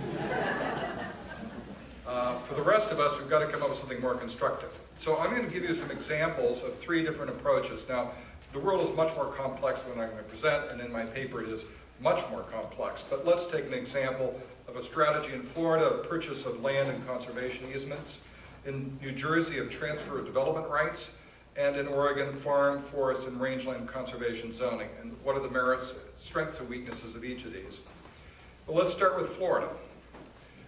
For the rest of us, we've got to come up with something more constructive. So I'm going to give you some examples of 3 different approaches. Now, the world is much more complex than I'm going to present, and in my paper it is much more complex. But let's take an example of a strategy in Florida of purchase of land and conservation easements, in New Jersey of transfer of development rights, and in Oregon, farm, forest, and rangeland conservation zoning. And what are the merits, strengths, and weaknesses of each of these? Well, let's start with Florida.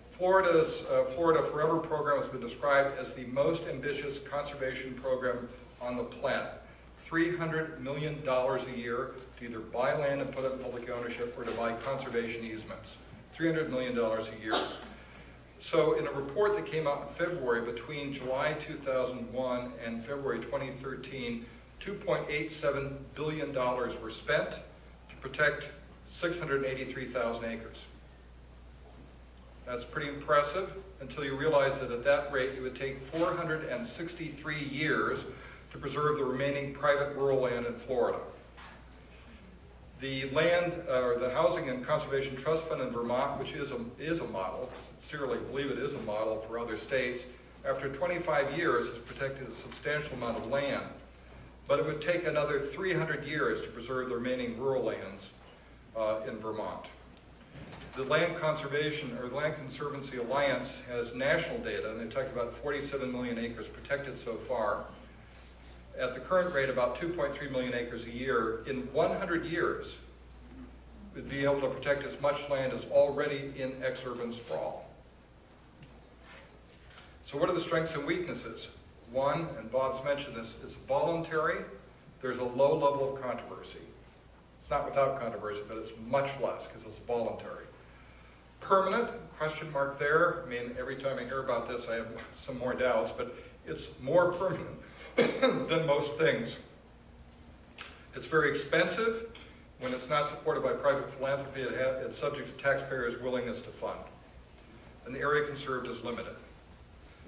Florida's Florida Forever program has been described as the most ambitious conservation program on the planet. $300 million a year to either buy land and put it in public ownership or to buy conservation easements. $300 million a year. So in a report that came out in February, between July 2001 and February 2013, $2.87 billion were spent to protect 683,000 acres. That's pretty impressive until you realize that at that rate it would take 463 years to preserve the remaining private rural land in Florida. The land, or the Housing and Conservation Trust Fund in Vermont, which is a model, sincerely believe it is a model for other states, after 25 years has protected a substantial amount of land. But it would take another 300 years to preserve the remaining rural lands in Vermont. The Land Conservation, or the Land Conservancy Alliance, has national data, and they talked about 47 million acres protected so far. At the current rate, about 2.3 million acres a year. In 100 years, we'd be able to protect as much land as already in ex-urban sprawl. So what are the strengths and weaknesses? One, and Bob's mentioned this, it's voluntary. There's a low level of controversy. It's not without controversy, but it's much less because it's voluntary. Permanent, question mark there. I mean, every time I hear about this, I have some more doubts, but it's more permanent than most things. It's very expensive. When it's not supported by private philanthropy, it's subject to taxpayers' willingness to fund. And the area conserved is limited.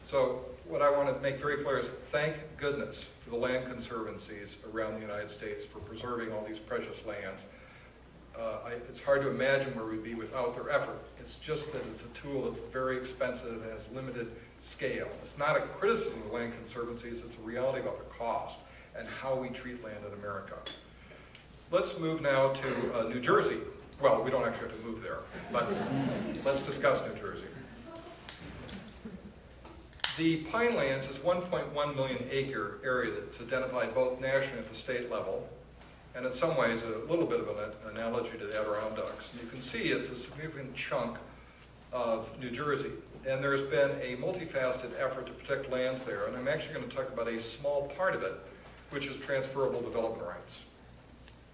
So what I want to make very clear is thank goodness for the land conservancies around the United States for preserving all these precious lands. It's hard to imagine where we'd be without their effort. It's just that it's a tool that's very expensive and has limited scale. It's not a criticism of land conservancies, it's a reality about the cost and how we treat land in America. Let's move now to New Jersey. Well, we don't actually have to move there, but let's discuss New Jersey. The Pinelands is 1.1 million acre area that's identified both nationally at the state level, and in some ways a little bit of an analogy to the Adirondacks. And you can see it's a significant chunk of New Jersey. And there's been a multifaceted effort to protect lands there, and I'm actually going to talk about a small part of it, which is transferable development rights.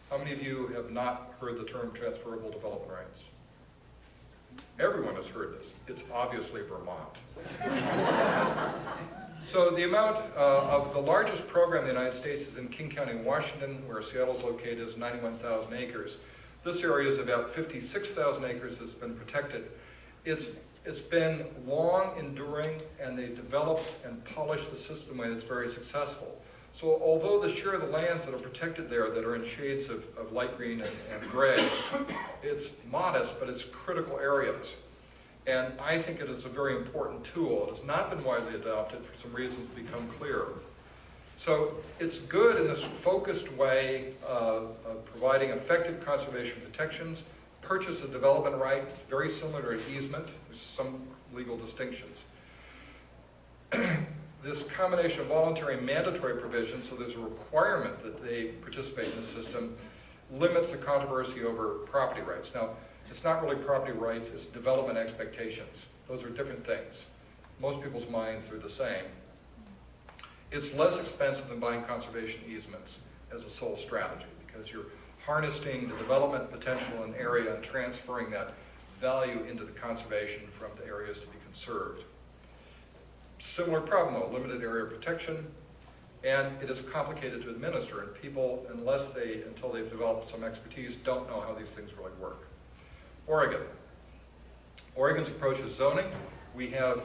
How many of you have not heard the term transferable development rights? Everyone has heard this. It's obviously Vermont. So the amount of the largest program in the United States is in King County, Washington, where Seattle's located, is 91,000 acres. This area is about 56,000 acres that's been protected. It's been long enduring, and they developed and polished the system in a way that's very successful. So although the share of the lands that are protected there that are in shades of light green and gray, it's modest, but it's critical areas. And I think it is a very important tool. It has not been widely adopted for some reasons become clear. So it's good in this focused way of providing effective conservation protections. Purchase of development right, it's very similar to an easement. There's some legal distinctions. This combination of voluntary and mandatory provisions, so there's a requirement that they participate in the system, limits the controversy over property rights. Now, it's not really property rights, it's development expectations. Those are different things. Most people's minds are the same. It's less expensive than buying conservation easements as a sole strategy, because you're harnessing the development potential in an area and transferring that value into the conservation from the areas to be conserved. Similar problem though, limited area protection, and it is complicated to administer, and people, until they've developed some expertise, don't know how these things really work. Oregon. Oregon's approach is zoning. We have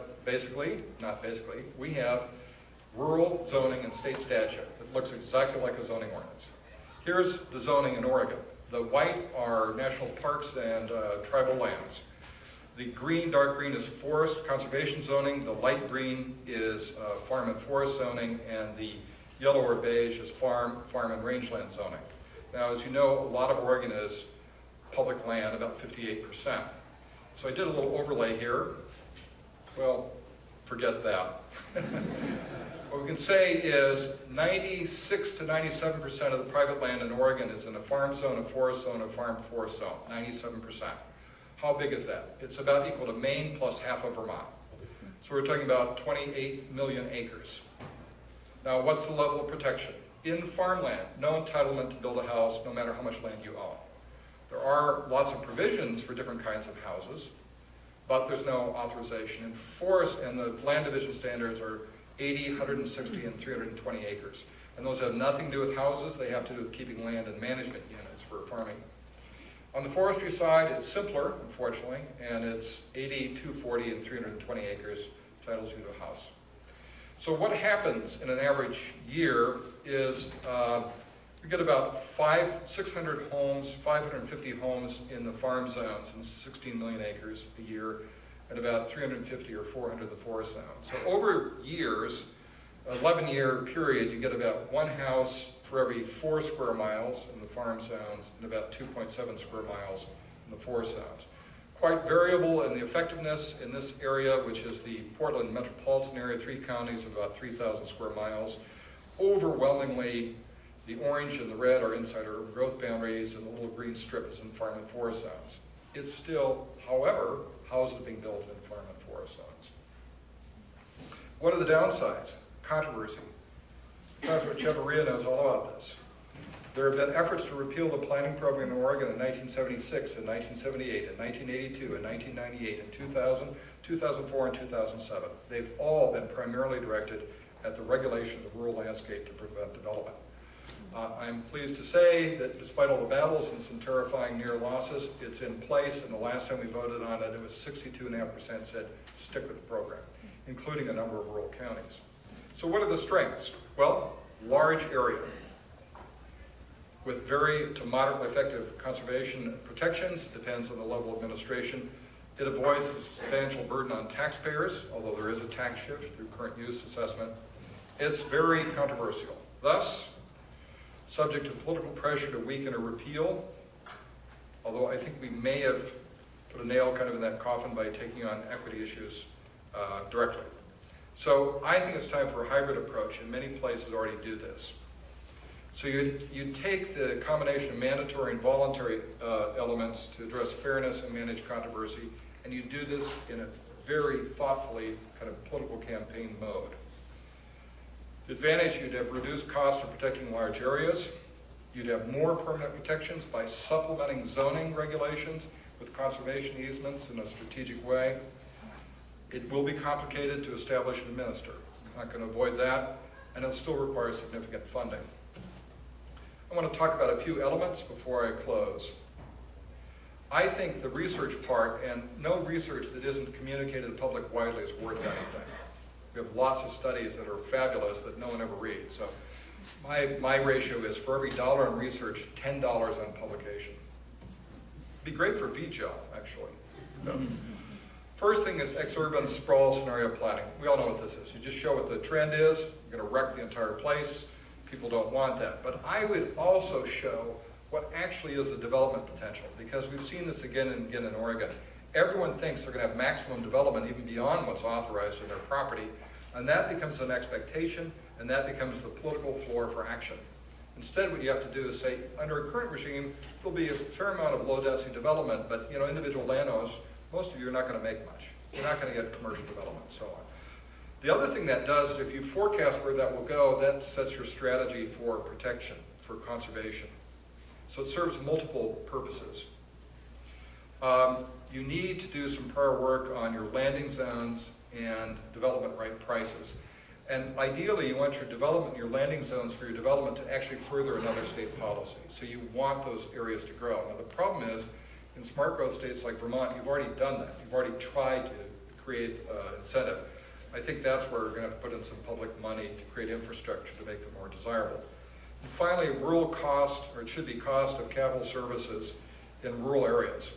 we have rural zoning and state statute. It looks exactly like a zoning ordinance. Here's the zoning in Oregon. The white are national parks and tribal lands. The green, dark green is forest conservation zoning, the light green is farm and forest zoning, and the yellow or beige is farm and rangeland zoning. Now, as you know, a lot of Oregon is public land, about 58%. So I did a little overlay here. Well, forget that. What we can say is 96 to 97% of the private land in Oregon is in a farm zone, a forest zone, a farm forest zone, 97%. How big is that? It's about equal to Maine plus half of Vermont. So we're talking about 28 million acres. Now, what's the level of protection? In farmland, no entitlement to build a house, no matter how much land you own. There are lots of provisions for different kinds of houses, but there's no authorization. In forest, and the land division standards are 80, 160, and 320 acres. And those have nothing to do with houses, they have to do with keeping land and management units for farming. On the forestry side, it's simpler, unfortunately, and it's 80, 240, and 320 acres entitles you to a house. So what happens in an average year is we get about 600 homes, 550 homes in the farm zones and 16 million acres a year, and about 350 or 400 in the forest zones. So over years, 11-year period, you get about one house for every 4 square miles in the farm zones and about 2.7 square miles in the forest zones. Quite variable in the effectiveness in this area, which is the Portland metropolitan area, 3 counties of about 3,000 square miles. Overwhelmingly, the orange and the red are inside urban growth boundaries, and the little green strip is in farm and forest zones. It's still, however, houses being built in farm and forest zones. What are the downsides? Controversy. Professor Chavarria knows all about this. There have been efforts to repeal the planning program in Oregon in 1976, in 1978, in 1982, in 1998, in 2000, 2004, and 2007. They've all been primarily directed at the regulation of the rural landscape to prevent development. I'm pleased to say that despite all the battles and some terrifying near losses, it's in place, and the last time we voted on it, it was 62.5% said stick with the program, including a number of rural counties. So what are the strengths? Well, large area with very to moderately effective conservation protections, depends on the level of administration. It avoids a substantial burden on taxpayers, although there is a tax shift through current use assessment. It's very controversial. Thus, subject to political pressure to weaken or repeal, although I think we may have put a nail kind of in that coffin by taking on equity issues directly. So I think it's time for a hybrid approach, and many places already do this. So you take the combination of mandatory and voluntary elements to address fairness and manage controversy, and you do this in a very thoughtfully kind of political campaign mode. The advantage, you'd have reduced costs for protecting large areas. You'd have more permanent protections by supplementing zoning regulations with conservation easements in a strategic way. It will be complicated to establish and administer. I'm not going to avoid that, and it'll still require significant funding. I want to talk about a few elements before I close. I think the research part, and no research that isn't communicated to the public widely is worth anything. We have lots of studies that are fabulous that no one ever reads. So my ratio is for every $1 in research, $10 on publication. It'd be great for VJEL, actually. No. First thing is exurban sprawl scenario planning. We all know what this is. You just show what the trend is. You're going to wreck the entire place. People don't want that. But I would also show what actually is the development potential, because we've seen this again and again in Oregon. Everyone thinks they're going to have maximum development even beyond what's authorized in their property, and that becomes an expectation, and that becomes the political floor for action. Instead, what you have to do is say, under a current regime, there'll be a fair amount of low-density development, but individual landowners, most of you are not going to make much. You're not going to get commercial development, and so on. The other thing that does, if you forecast where that will go, that sets your strategy for protection, for conservation. So it serves multiple purposes. You need to do some prior work on your landing zones and development right prices. And ideally, you want your development, your landing zones for your development to actually further another state policy. So you want those areas to grow. Now the problem is, in smart growth states like Vermont, you've already done that. You've already tried to create incentive. I think that's where we're going to have to put in some public money to create infrastructure to make them more desirable. And finally, rural cost, or it should be cost of capital services in rural areas.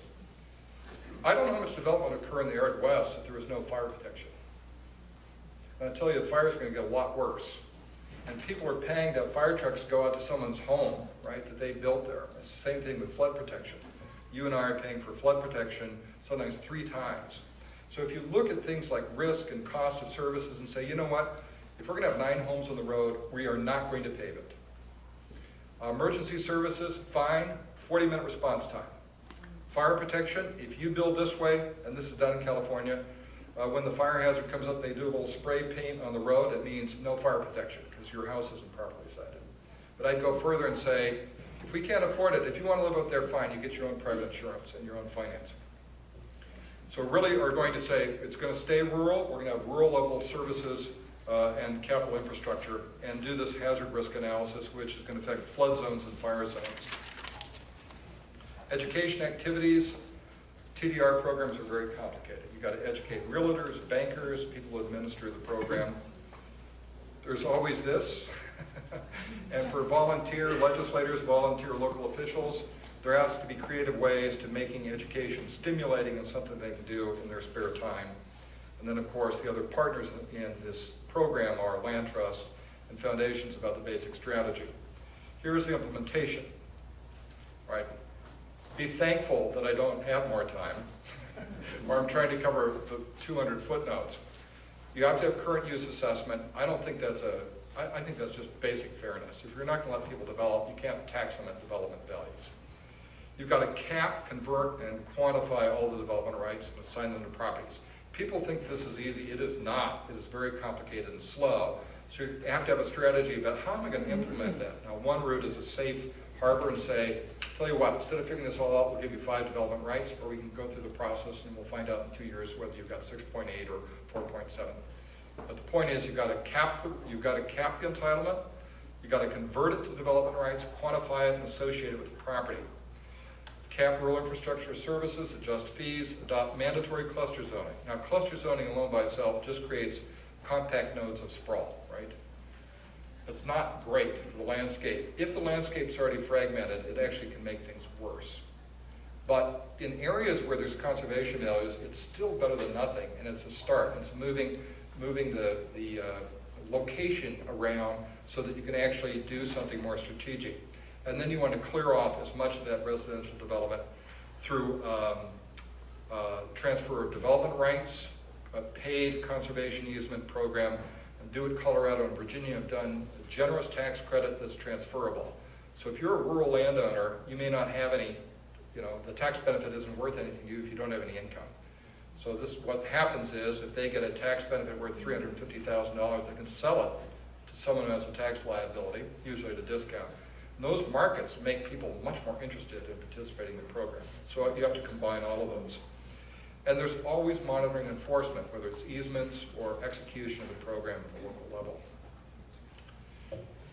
I don't know how much development would occur in the arid west if there was no fire protection. And I tell you, the fire is going to get a lot worse. And people are paying to have fire trucks go out to someone's home, right, that they built there. It's the same thing with flood protection. You and I are paying for flood protection sometimes 3 times. So if you look at things like risk and cost of services and say, you know what, if we're going to have 9 homes on the road, we are not going to pave it. Emergency services, fine, 40-minute response time. Fire protection, if you build this way, and this is done in California, when the fire hazard comes up, they do a little spray paint on the road. It means no fire protection because your house isn't properly sited. But I'd go further and say, if we can't afford it, if you want to live out there, fine, you get your own private insurance and your own financing. So really are going to say it's going to stay rural. We're going to have rural level services and capital infrastructure and do this hazard risk analysis, which is going to affect flood zones and fire zones. Education activities, TDR programs are very complicated. You've got to educate realtors, bankers, people who administer the program. There's always this. And for volunteer legislators, volunteer local officials, there has to be creative ways to making education stimulating and something they can do in their spare time. And then, of course, the other partners in this program are land trust and foundations about the basic strategy. Here's the implementation, right? Be thankful that I don't have more time, or I'm trying to cover the 200 footnotes. You have to have current use assessment. I don't think that's I think that's just basic fairness. If you're not going to let people develop, you can't tax them at development values. You've got to cap, convert, and quantify all the development rights and assign them to properties. People think this is easy. It is not. It is very complicated and slow. So you have to have a strategy about how am I going to implement that. Now, one route is a safe harbor and say, tell you what, instead of figuring this all out, we'll give you 5 development rights, or we can go through the process and we'll find out in 2 years whether you've got 6.8 or 4.7. But the point is, you've got to cap the entitlement, you've got to convert it to development rights, quantify it, and associate it with the property. Cap rural infrastructure services, adjust fees, adopt mandatory cluster zoning. Now, cluster zoning alone by itself just creates compact nodes of sprawl, right? It's not great for the landscape. If the landscape's already fragmented, it actually can make things worse. But in areas where there's conservation values, it's still better than nothing, and it's a start. It's moving the location around so that you can actually do something more strategic. And then you want to clear off as much of that residential development through transfer of development rights, a paid conservation easement program, and do it. Colorado and Virginia have done a generous tax credit that's transferable. So if you're a rural landowner, you may not have any, the tax benefit isn't worth anything to you if you don't have any income. So what happens is, if they get a tax benefit worth $350,000, they can sell it to someone who has a tax liability, usually at a discount. And those markets make people much more interested in participating in the program. So you have to combine all of those. And there's always monitoring and enforcement, whether it's easements or execution of the program at the local level.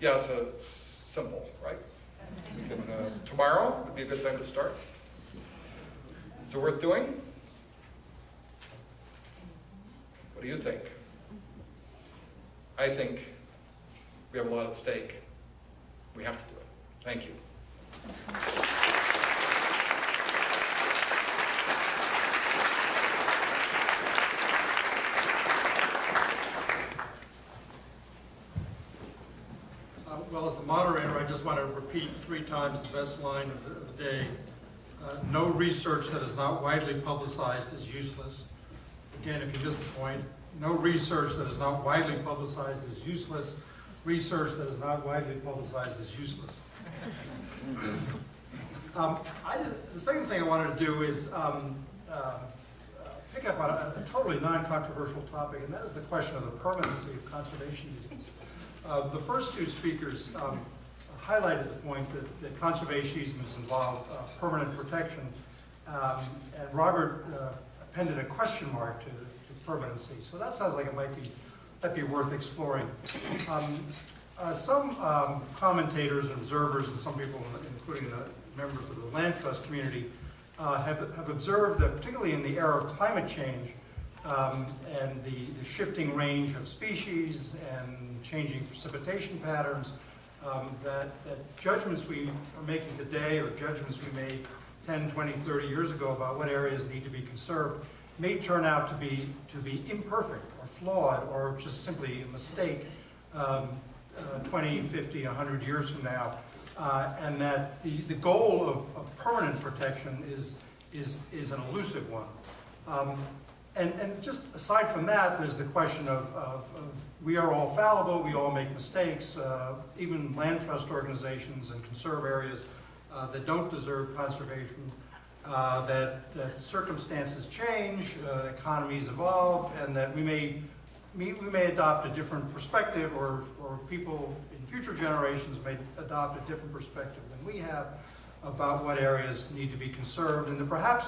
Yeah, it's simple, right? We can, tomorrow would be a good time to start. Is it worth doing? What do you think? I think we have a lot at stake. We have to do it. Thank you.
Well, as the moderator, I just want to repeat 3 times the best line of the day. No research that is not widely publicized is useless. Again, if you missed the point, no research that is not widely publicized is useless. Research that is not widely publicized is useless. The second thing I wanted to do is pick up on a totally non-controversial topic, and that is the question of the permanency of conservation easements. The first 2 speakers highlighted the point that conservation easements involve permanent protection, and Robert appended a question mark to permanency. So that sounds like it might be worth exploring. Some commentators and observers, and some people, including the members of the land trust community, have observed that particularly in the era of climate change and the shifting range of species and changing precipitation patterns, that judgments we are making today or judgments we made 10, 20, 30 years ago about what areas need to be conserved may turn out to be imperfect or flawed or just simply a mistake 20, 50, 100 years from now. And that the goal of permanent protection is an elusive one. And just aside from that, there's the question of we are all fallible, we all make mistakes, even land trust organizations and conserve areas that don't deserve conservation, that circumstances change, economies evolve, and that we may adopt a different perspective, or people in future generations may adopt a different perspective than we have about what areas need to be conserved, and that perhaps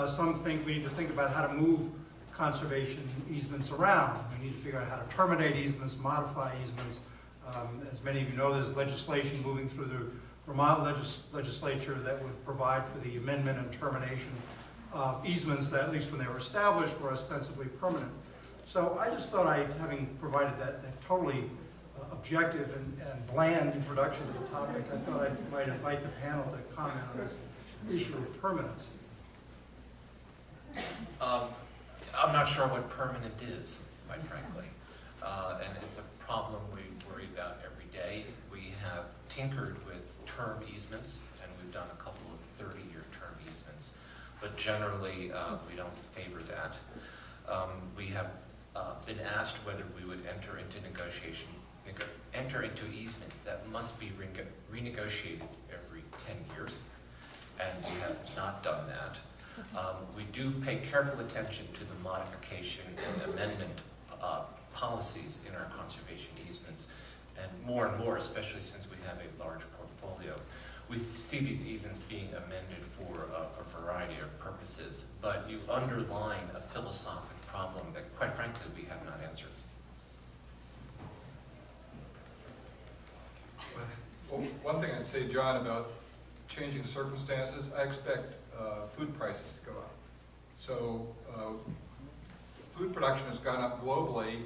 some think we need to think about how to move conservation easements around. We need to figure out how to terminate easements, modify easements. As many of you know, there's legislation moving through the Vermont legislature that would provide for the amendment and termination of easements that, at least when they were established, were ostensibly permanent. So I just thought having provided that totally objective and bland introduction to the topic, I thought I might invite the panel to comment on this issue of permanence.
I'm not sure what permanent is, quite frankly. And it's a problem we worry about every day. We have tinkered with term easements, and we've done a couple of 30-year term easements. But generally, we don't favor that. We have been asked whether we would enter into easements that must be renegotiated every 10 years, and we have not done that. We do pay careful attention to the modification and amendment policies in our conservation easements, and more, especially since we have a large portfolio. We see these easements being amended for a variety of purposes, but you underline a philosophic problem that, quite frankly, we have not answered.
Well, one thing I'd say, John, about changing circumstances, I expect food prices to go up. So food production has gone up globally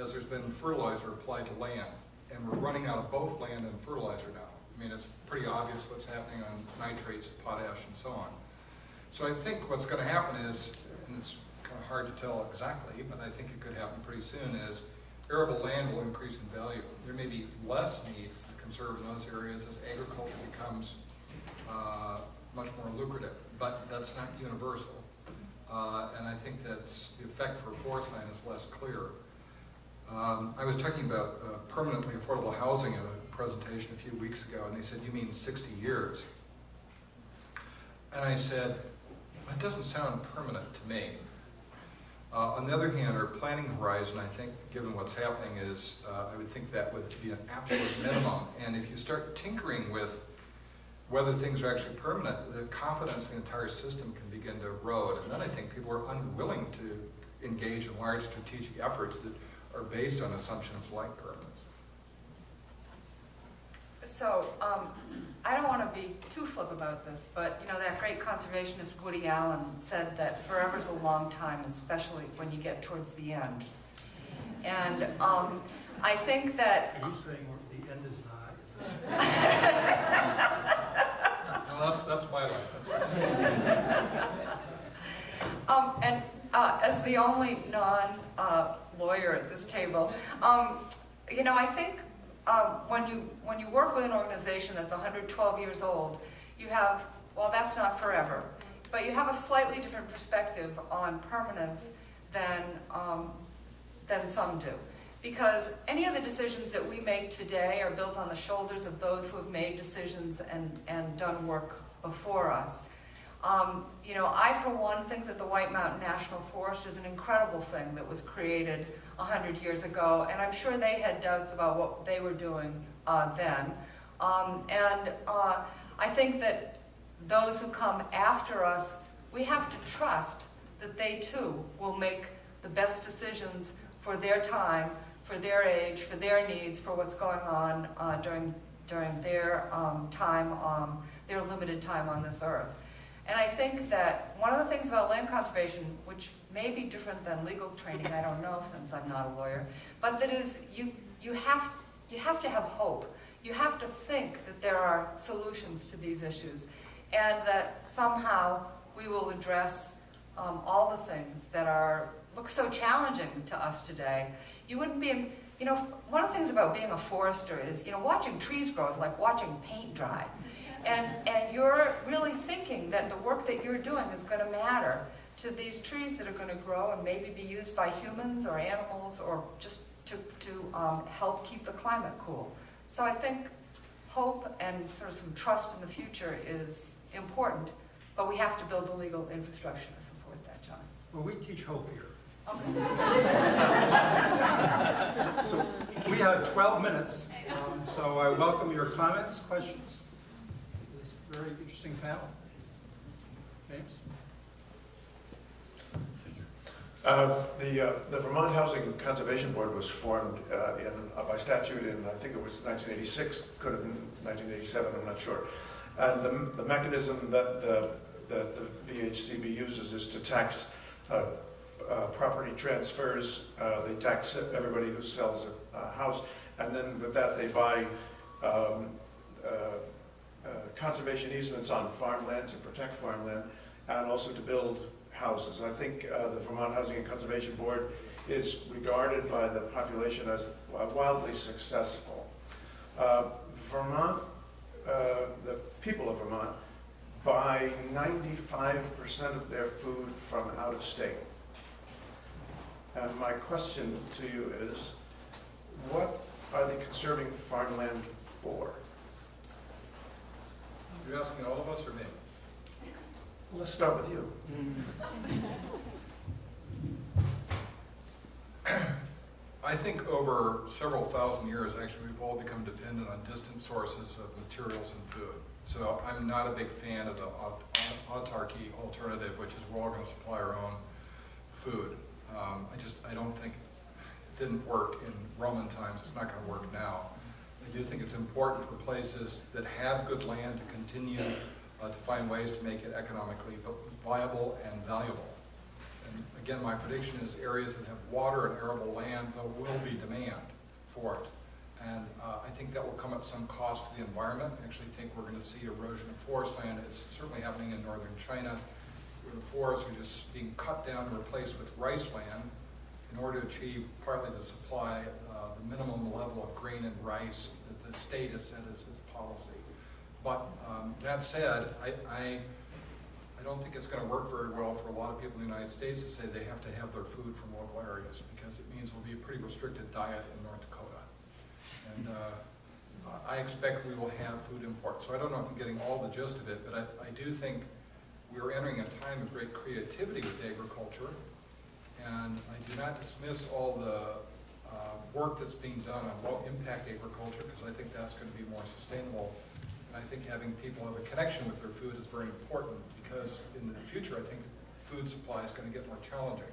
as there's been fertilizer applied to land, and we're running out of both land and fertilizer now. I mean, it's pretty obvious what's happening on nitrates, potash, and so on. So I think what's going to happen is, and it's kind of hard to tell exactly, but I think it could happen pretty soon, is arable land will increase in value. There may be less needs to conserve in those areas as agriculture becomes much more lucrative, but that's not universal. And I think that the effect for forest land is less clear. I was talking about permanently affordable housing at a presentation a few weeks ago, and they said, "You mean 60 years?" And I said, "That doesn't sound permanent to me." On the other hand, our planning horizon, I think, given what's happening, is I would think that would be an absolute minimum. And if you start tinkering with whether things are actually permanent, the confidence in the entire system can begin to erode. And then I think people are unwilling to engage in large strategic efforts that are based on assumptions like permanence.
So, I don't want to be too flip about this, but you know, that great conservationist Woody Allen said that forever's a long time, especially when you get towards the end. And I think that...
Are you saying the end is nigh?
Well, that's my life.
And as the only non-lawyer at this table, you know, I think when you work with an organization that's 112 years old, you have, well, that's not forever, but you have a slightly different perspective on permanence than some do. Because any of the decisions that we make today are built on the shoulders of those who have made decisions and done work before us. You know, I, for one, think that the White Mountain National Forest is an incredible thing that was created 100 years ago, and I'm sure they had doubts about what they were doing then. I think that those who come after us, we have to trust that they too will make the best decisions for their time, for their age, for their needs, for what's going on during their time, their limited time on this earth. And I think that one of the things about land conservation, which may be different than legal training, I don't know since I'm not a lawyer, but that is you have to have hope. You have to think that there are solutions to these issues. and that somehow we will address all the things that look so challenging to us today. You wouldn't be, one of the things about being a forester is, watching trees grow is like watching paint dry. And you're really thinking that the work that you're doing is going to matter to these trees that are going to grow and maybe be used by humans or animals or just to help keep the climate cool. So I think hope and sort of some trust in the future is important, but we have to build the legal infrastructure to support that, John.
Well, we teach hope here.
Okay.
So we have 12 minutes, so I welcome your comments, questions. This very interesting panel. James?
The Vermont Housing Conservation Board was formed by statute in, I think it was 1986, could have been 1987, I'm not sure. And the mechanism that the VHCB uses is to tax property transfers. They tax everybody who sells a house, and then with that they buy conservation easements on farmland to protect farmland, and also to build houses. I think the Vermont Housing and Conservation Board is regarded by the population as wildly successful. Vermont, the people of Vermont, buy 95% of their food from out of state. And my question to you is, what are they conserving farmland for?
You're asking all of us or me?
Let's start with you.
I think over several thousand years, actually, we've all become dependent on distant sources of materials and food. So I'm not a big fan of the autarky alternative, which is we're all going to supply our own food. I don't think it didn't work in Roman times. It's not going to work now. I do think it's important for places that have good land to continue to find ways to make it economically viable and valuable. And again, my prediction is areas that have water and arable land, there will be demand for it. And I think that will come at some cost to the environment. I actually think we're going to see erosion of forest land. It's certainly happening in northern China, where the forests are just being cut down and replaced with rice land in order to achieve partly to supply the minimum level of grain and rice that the state has set as its policy. But that said, I don't think it's going to work very well for a lot of people in the United States to say they have to have their food from local areas, because it means there'll be a pretty restricted diet in North Dakota. And I expect we will have food imports. So I don't know if I'm getting all the gist of it, but I do think we're entering a time of great creativity with agriculture. And I do not dismiss all the work that's being done on low impact agriculture, because I think that's going to be more sustainable. And I think having people have a connection with their food is very important, because in the future I think food supply is going to get more challenging.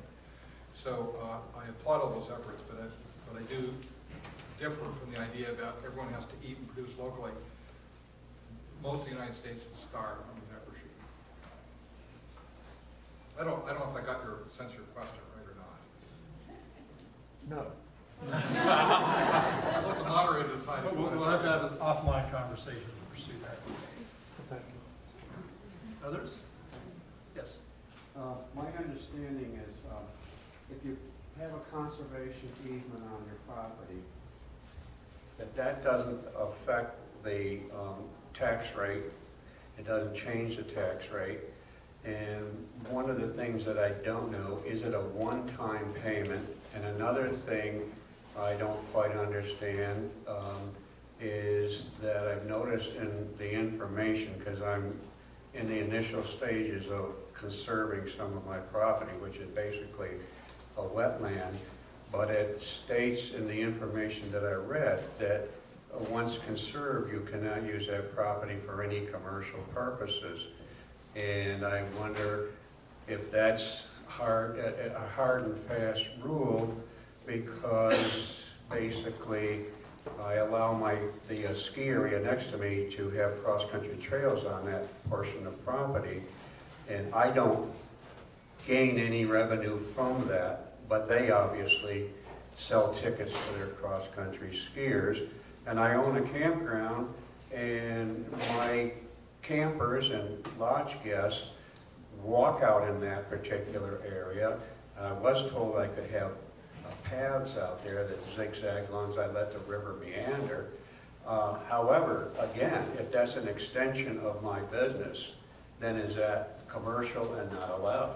So I applaud all those efforts, but I do differ from the idea about everyone has to eat and produce locally. Most of the United States will starve under that regime. I don't know if I got your sense of your question right or not.
No.
I'll let the moderator decide.
We'll have to have an offline conversation to pursue that. Thank you. Others? Yes.
My understanding is if you have a conservation easement on your property, that doesn't affect the tax rate. It doesn't change the tax rate. And one of the things that I don't know, is it a one-time payment? And another thing I don't quite understand is that I've noticed in the information, because I'm in the initial stages of conserving some of my property, which is basically a wetland, but it states in the information that I read that once conserved, you cannot use that property for any commercial purposes. And I wonder if that's a hard and fast rule, because basically I allow the ski area next to me to have cross-country trails on that portion of property, and I don't gain any revenue from that, but they obviously sell tickets for their cross-country skiers. And I own a campground, and my campers and lodge guests walk out in that particular area. I was told I could have paths out there that zigzag as long as I let the river meander. However, again, if that's an extension of my business, then is that commercial and not allowed?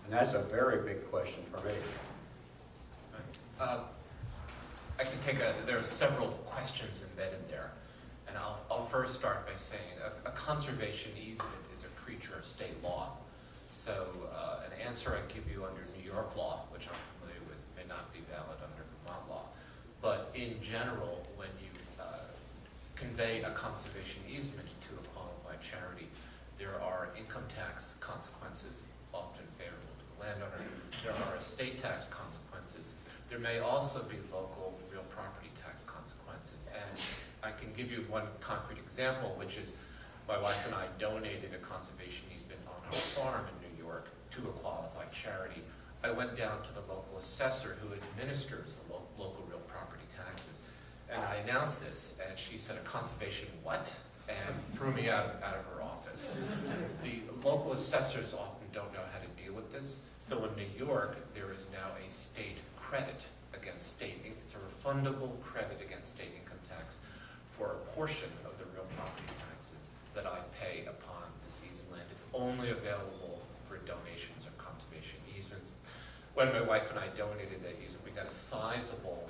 And that's a very big question for me.
I can take there are several questions embedded there. And I'll first start by saying a conservation easement is a creature of state law. So an answer I give you under New York law, which I'm familiar with, may not be valid under Vermont law. But in general, when you convey a conservation easement to a qualified charity, there are income tax consequences, often favorable to the landowner. There are estate tax consequences. There may also be local real property tax consequences. And I can give you one concrete example, which is my wife and I donated a conservation easement on our farm in New York to a qualified charity. I went down to the local assessor who administers the local real property taxes. And I announced this, and she said, "A conservation what?" and threw me out of her office. The local assessors often don't know how to deal with this. So in New York, there is now a state credit against state, it's a refundable credit against state income tax for a portion of the real property taxes that I pay upon the seasoned land. It's only available for donations or conservation easements. When my wife and I donated that easement, we got a sizable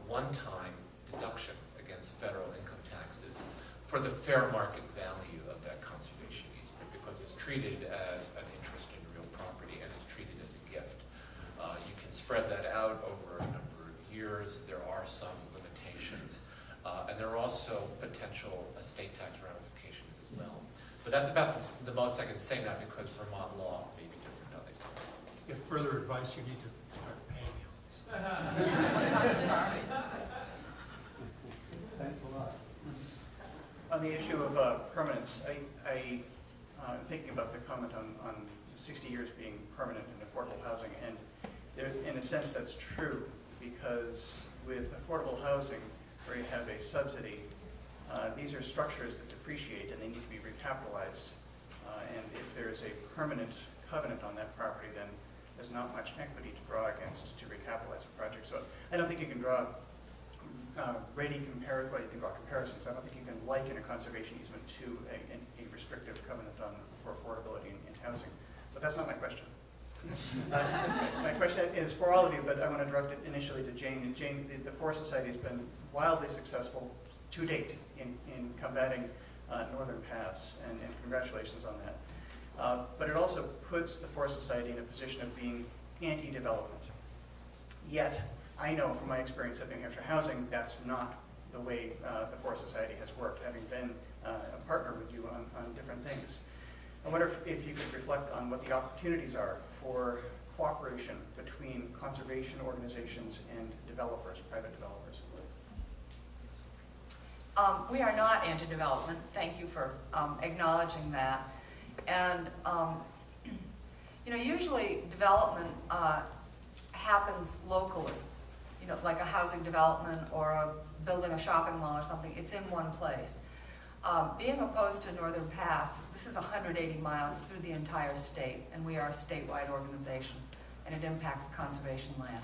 one-time deduction against federal income taxes for the fair market value of that conservation easement, because it's treated as an interest in real property and it's treated as a gift. You can spread that out over a number of years. There are some limitations. And there are also potential estate tax ramifications as well. But that's about the most I can say now, because Vermont law may be different on these things.
If further advice, you need to start paying.
Thanks a lot.
On the issue of permanence, I'm thinking about the comment on 60 years being permanent in affordable housing, and in a sense that's true, because with affordable housing, where you have a subsidy, these are structures that depreciate and they need to be recapitalized. And if there's a permanent covenant on that property, then there's not much equity to draw against to recapitalize a project. So I don't think you can draw well, you can draw comparisons. I don't think you can liken a conservation easement to a restrictive covenant for affordability in housing. But that's not my question. My question is for all of you, but I want to direct it initially to Jane. And Jane, the Forest Society has been wildly successful to date in combating northern paths, and congratulations on that. But it also puts the Forest Society in a position of being anti-development. Yet, I know from my experience at New Hampshire Housing, that's not the way the Forest Society has worked, having been a partner with you on different things. I wonder if you could reflect on what the opportunities are for cooperation between conservation organizations and developers, private developers.
We are not anti-development. Thank you for acknowledging that. And usually development happens locally. Like a housing development or building a shopping mall or something. It's in one place. Being opposed to Northern Pass, this is 180 miles through the entire state, and we are a statewide organization, and it impacts conservation land.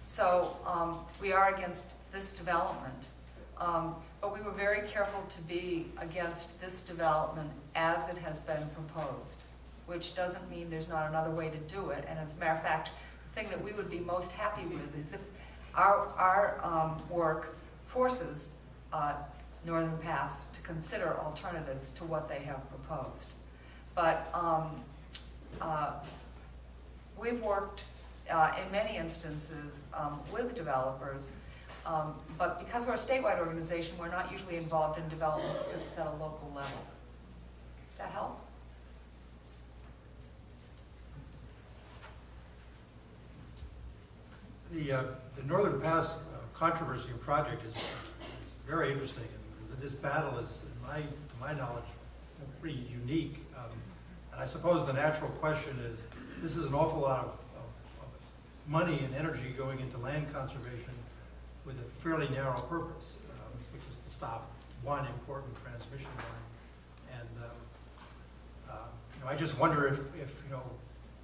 So we are against this development, but we were very careful to be against this development as it has been proposed, which doesn't mean there's not another way to do it. And as a matter of fact, the thing that we would be most happy with is if our work forces Northern Pass to consider alternatives to what they have proposed. But we've worked in many instances with developers, but because we're a statewide organization, we're not usually involved in development because it's at a local level. Does that help?
The Northern Pass controversy and project is very interesting. And this battle is, to my knowledge, pretty unique. And I suppose the natural question is, this is an awful lot of money and energy going into land conservation with a fairly narrow purpose, which is to stop one important transmission line. You know, I just wonder if you know,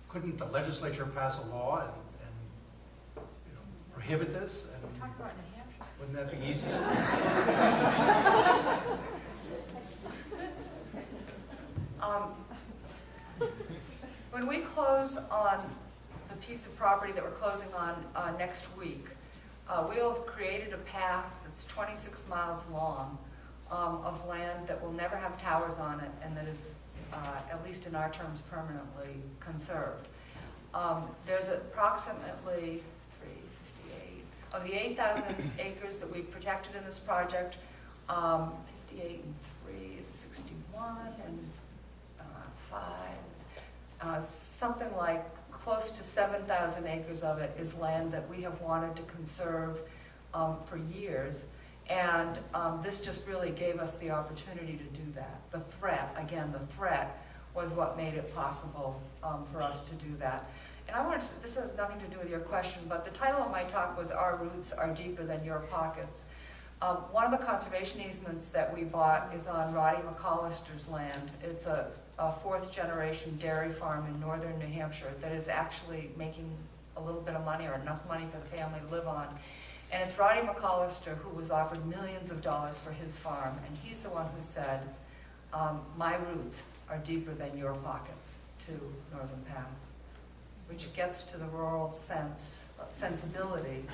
couldn't the legislature pass a law and you know, prohibit this? And
Talk about New Hampshire.
wouldn't that be easier?
When we close on the piece of property that we're closing on next week, we'll have created a path that's 26 miles long of land that will never have towers on it and that is, at least in our terms, permanently conserved. There's approximately 358 of the 8,000 acres that we've protected in this project. 58 and 3 is 61 and 5, something like close to 7,000 acres of it is land that we have wanted to conserve for years. And this just really gave us the opportunity to do that. The threat, again, the threat was what made it possible for us to do that. And I wanted to, this has nothing to do with your question, but the title of my talk was Our Roots Are Deeper Than Your Pockets. One of the conservation easements that we bought is on Roddy McCollister's land. It's a fourth generation dairy farm in northern New Hampshire that is actually making a little bit of money or enough money for the family to live on. And it's Roddy McCollister who was offered millions of dollars for his farm, and he's the one who said, my roots are deeper than your pockets to Northern Pass, which gets to the rural sensibility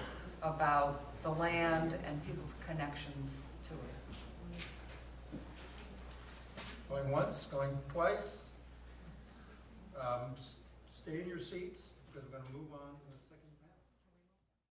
about the land and people's connections to it.
Going once, going twice. Stay in your seats because we're going to move on to the